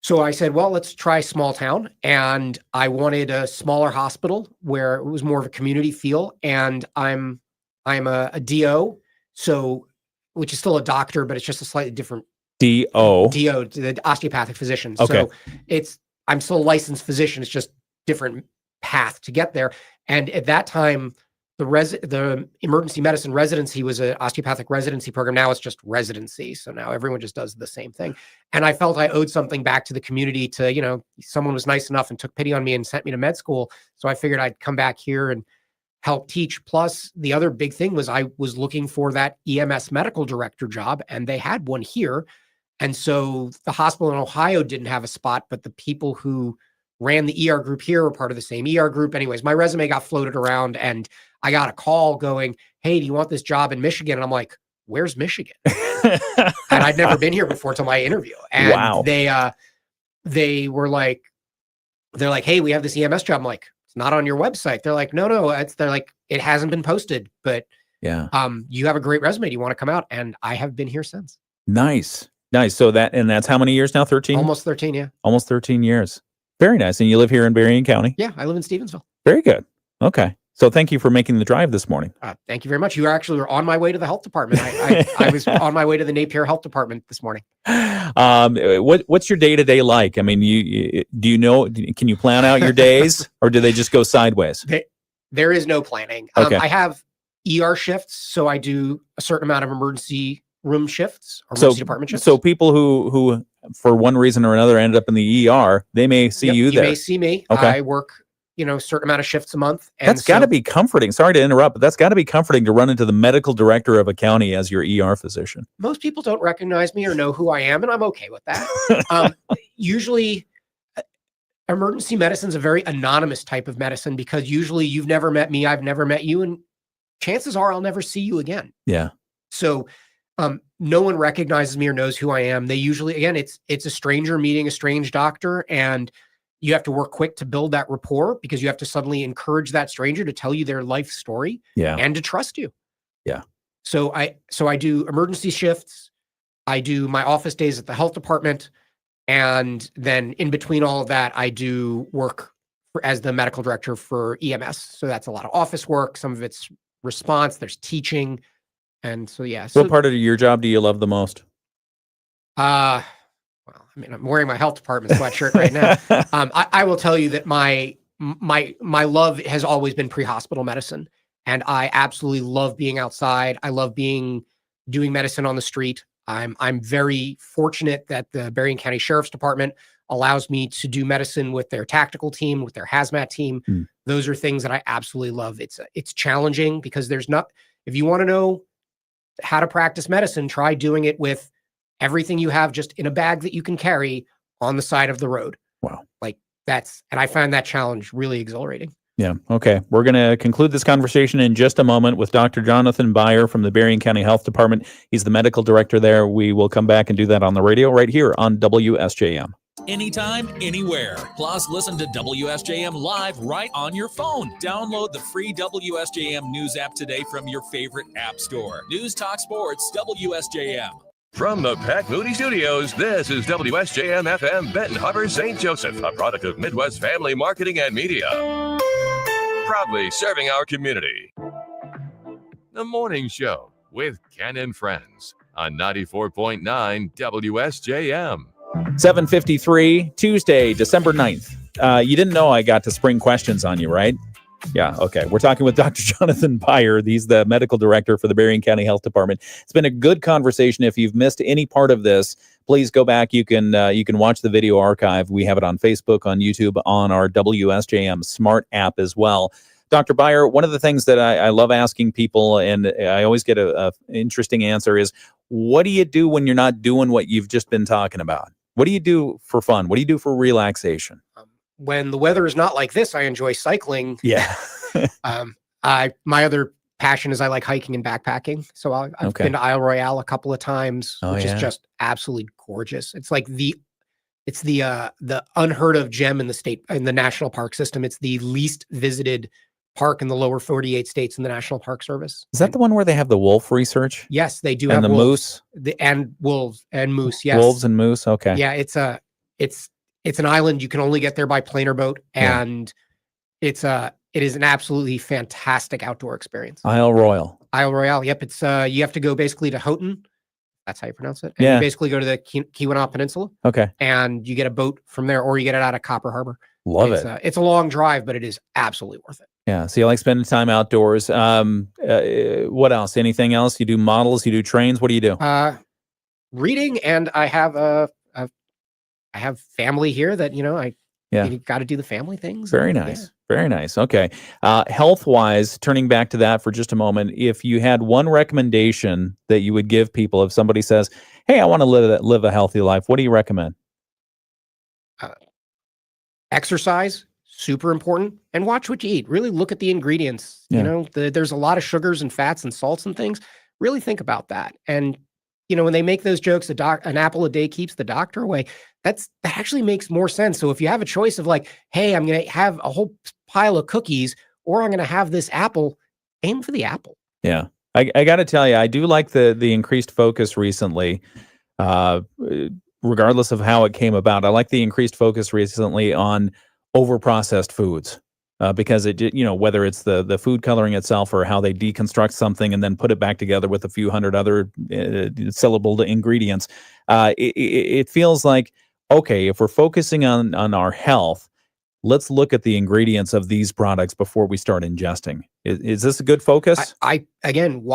so I said, well, let's try small town. And I wanted a smaller hospital where it was more of a community feel. And I'm a DO, so which is still a doctor, but it's just a slightly different DO, the osteopathic physician. Okay. So I'm still a licensed physician. It's just different path to get there. And at that time, the emergency medicine residency was an osteopathic residency program. Now it's just residency. So now everyone just does the same thing. And I felt I owed something back to the community to, someone was nice enough and took pity on me and sent me to med school. So I figured I'd come back here and help teach. Plus the other big thing was I was looking for that EMS medical director job, and they had one here. And so the hospital in Ohio didn't have a spot, but the people who ran the ER group here were part of the same ER group. Anyways, my resume got floated around and I got a call going, hey, do you want this job in Michigan? And I'm like, where's Michigan? And I'd never been here before till my interview. And wow. They were like, they're like, hey, we have this EMS job. I'm like, it's not on your website. They're like, no, they're like, it hasn't been posted, but yeah, you have a great resume. Do you want to come out? And I have been here since. Nice. So that's how many years now? 13? Almost 13. Yeah. Almost 13 years. Very nice. And you live here in Berrien County? Yeah, I live in Stevensville. Very good. Okay. So thank you for making the drive this morning. Thank you very much. You actually were on my way to the health department. I was on my way to the Napier Health Department this morning. What's your day-to-day like? I mean, can you plan out your days or do they just go sideways? There is no planning. Okay. I have ER shifts, so I do a certain amount of emergency room shifts or emergency department shifts. So people who for one reason or another ended up in the ER, they may see you there. You may see me. Okay. I work, a certain amount of shifts a month. And that's got to be comforting. Sorry to interrupt, but that's got to be comforting to run into the medical director of a county as your ER physician. Most people don't recognize me or know who I am, and I'm okay with that. Usually, emergency medicine is a very anonymous type of medicine because usually you've never met me, I've never met you, and chances are I'll never see you again. Yeah. So no one recognizes me or knows who I am. They usually, again, it's a stranger meeting a strange doctor, and you have to work quick to build that rapport because you have to suddenly encourage that stranger to tell you their life story and to trust you. Yeah. So I do emergency shifts. I do my office days at the health department. And then in between all of that, I do work as the medical director for EMS. So that's a lot of office work. Some of it's response, there's teaching. And so, yeah. What part of your job do you love the most? Well, I mean, I'm wearing my health department sweatshirt right now. I will tell you that my love has always been pre-hospital medicine, and I absolutely love being outside. I love doing medicine on the street. I'm very fortunate that the Berrien County Sheriff's Department allows me to do medicine with their tactical team, with their hazmat team. Those are things that I absolutely love. It's challenging because if you want to know how to practice medicine, try doing it with everything you have just in a bag that you can carry on the side of the road. Wow. And I find that challenge really exhilarating. Yeah. Okay. We're going to conclude this conversation in just a moment with Dr. Jonathan Beyer from the Berrien County Health Department. He's the medical director there. We will come back and do that on the radio right here on WSJM. Anytime, anywhere. Plus, listen to WSJM live right on your phone. Download the free WSJM News app today from your favorite app store. News Talk Sports, WSJM. From the Pat Moody Studios, this is WSJM FM Benton Harbor, St. Joseph, a product of Midwest Family Marketing and Media. Proudly serving our community. The Morning Show with Ken and Friends on 94.9 WSJM. 7:53, Tuesday, December 9th. You didn't know I got to spring questions on you, right? Yeah, okay. We're talking with Dr. Jonathan Beyer. He's the medical director for the Berrien County Health Department. It's been a good conversation. If you've missed any part of this, please go back. You can watch the video archive. We have it on Facebook, on YouTube, on our WSJM Smart app as well. Dr. Beyer, one of the things that I love asking people, and I always get a interesting answer, is what do you do when you're not doing what you've just been talking about? What do you do for fun? What do you do for relaxation? When the weather is not like this, I enjoy cycling. Yeah. My other passion is I like hiking and backpacking. So I've been to Isle Royale a couple of times, which is just absolutely gorgeous. It's like the unheard of gem in the national park system. It's the least visited park in the lower 48 states in the National Park Service. Is that the one where they have the wolf research? Yes, they do and have the wolves. moose? And wolves and moose. Yes. Wolves and moose. Okay. Yeah. It's an island. You can only get there by plane or boat. And it is an absolutely fantastic outdoor experience. Isle Royale. Isle Royale. Yep. It's you have to go basically to Houghton. That's how you pronounce it. And you basically go to the Keweenaw Peninsula. Okay. And you get a boat from there, or you get it out of Copper Harbor. Love it. It's a long drive, but it is absolutely worth it. Yeah. So you like spending time outdoors. What else? Anything else? You do models, you do trains. What do you do? Reading, and I have I have family here that, you got to do the family things. Very nice. Very nice. Okay. Health-wise, turning back to that for just a moment, if you had one recommendation that you would give people, if somebody says, hey, I want to live a healthy life, what do you recommend? Exercise, super important, and watch what you eat. Really look at the ingredients. There's a lot of sugars and fats and salts and things. Really think about that. And when they make those jokes, an apple a day keeps the doctor away. That actually makes more sense. So if you have a choice of like, hey, I'm going to have a whole pile of cookies, or I'm going to have this apple, aim for the apple. Yeah. I got to tell you, I do like the increased focus recently, regardless of how it came about. I like the increased focus recently on over-processed foods. Because whether it's the food coloring itself or how they deconstruct something and then put it back together with a few hundred other syllabled ingredients, it feels like, okay, if we're focusing on our health, let's look at the ingredients of these products before we start ingesting. Is this a good focus? Again,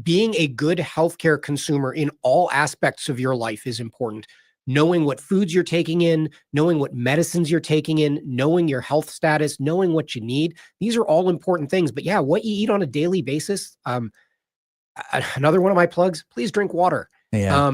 being a good healthcare consumer in all aspects of your life is important. Knowing what foods you're taking in, knowing what medicines you're taking in, knowing your health status, knowing what you need. These are all important things. But yeah, what you eat on a daily basis. Another one of my plugs, please drink water. Yeah.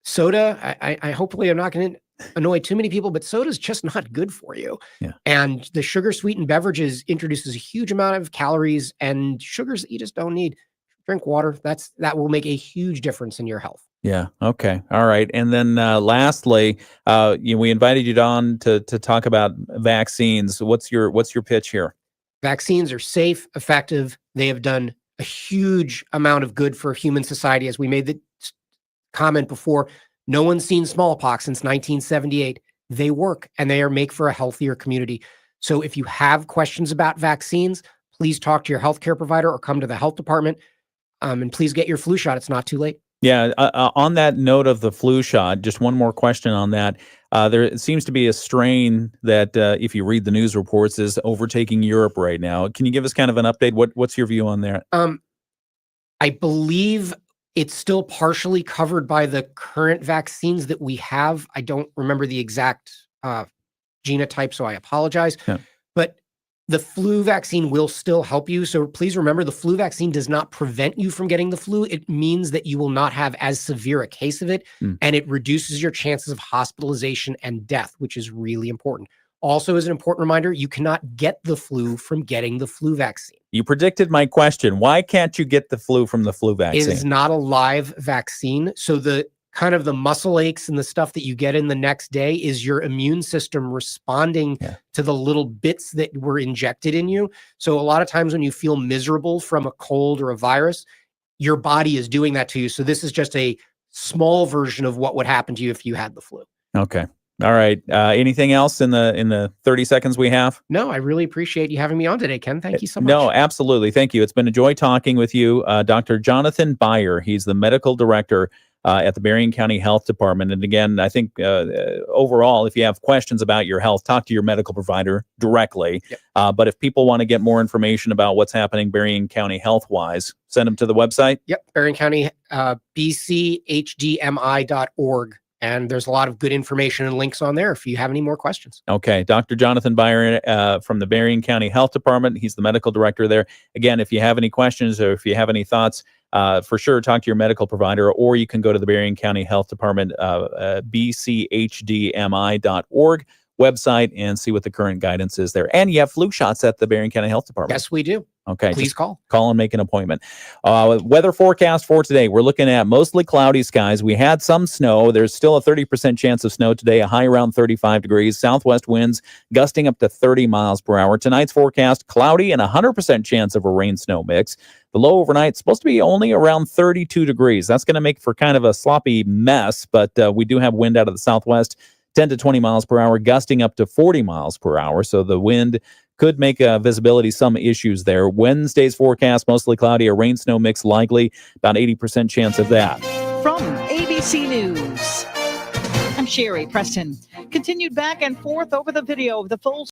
Soda, I hopefully I'm not going to annoy too many people, but soda is just not good for you. Yeah. And the sugar sweetened beverages introduces a huge amount of calories and sugars that you just don't need. Drink water. That will make a huge difference in your health. Yeah. Okay. All right. And then lastly, we invited you on to talk about vaccines. What's your pitch here? Vaccines are safe, effective. They have done a huge amount of good for human society. As we made the comment before, no one's seen smallpox since 1978. They work, and they make for a healthier community. So if you have questions about vaccines, please talk to your healthcare provider or come to the health department. And please get your flu shot. It's not too late. Yeah. On that note of the flu shot, just one more question on that. There seems to be a strain that, if you read the news reports, is overtaking Europe right now. Can you give us kind of an update? What's your view on that? I believe it's still partially covered by the current vaccines that we have. I don't remember the exact genotype, so I apologize. Yeah. But the flu vaccine will still help you. So please remember, the flu vaccine does not prevent you from getting the flu. It means that you will not have as severe a case of it, and it reduces your chances of hospitalization and death, which is really important. Also, as an important reminder, you cannot get the flu from getting the flu vaccine. You predicted my question. Why can't you get the flu from the flu vaccine? It is not a live vaccine. So the kind of the muscle aches and the stuff that you get in the next day is your immune system responding to the little bits that were injected in you. So a lot of times when you feel miserable from a cold or a virus, your body is doing that to you. So this is just a small version of what would happen to you if you had the flu. Okay. All right. Anything else in the 30 seconds we have? No, I really appreciate you having me on today, Ken. Thank you so much. No, absolutely. Thank you. It's been a joy talking with you. Dr. Jonathan Beyer. He's the medical director at the Berrien County Health Department. And again, I think overall, if you have questions about your health, talk to your medical provider directly. Yep. But if people want to get more information about what's happening Berrien County health-wise, send them to the website. Yep, Berrien County, bchdmi.org. And there's a lot of good information and links on there if you have any more questions. Okay. Dr. Jonathan Beyer from the Berrien County Health Department. He's the medical director there. Again, if you have any questions or if you have any thoughts, for sure talk to your medical provider, or you can go to the Berrien County Health Department, bchdmi.org website and see what the current guidance is there. And you have flu shots at the Berrien County Health Department. Yes, we do. Okay. Please just call and make an appointment. Weather forecast for today. We're looking at mostly cloudy skies. We had some snow. There's still a 30% chance of snow today, a high around 35 degrees. Southwest winds gusting up to 30 miles per hour. Tonight's forecast, cloudy and 100% chance of a rain-snow mix. The low overnight is supposed to be only around 32 degrees. That's going to make for kind of a sloppy mess, but we do have wind out of the southwest, 10 to 20 miles per hour, gusting up to 40 miles per hour. So the wind could make visibility some issues there. Wednesday's forecast, mostly cloudy, a rain-snow mix likely, about 80% chance of that. From ABC News, I'm Sherry Preston. Continued back and forth over the video of the full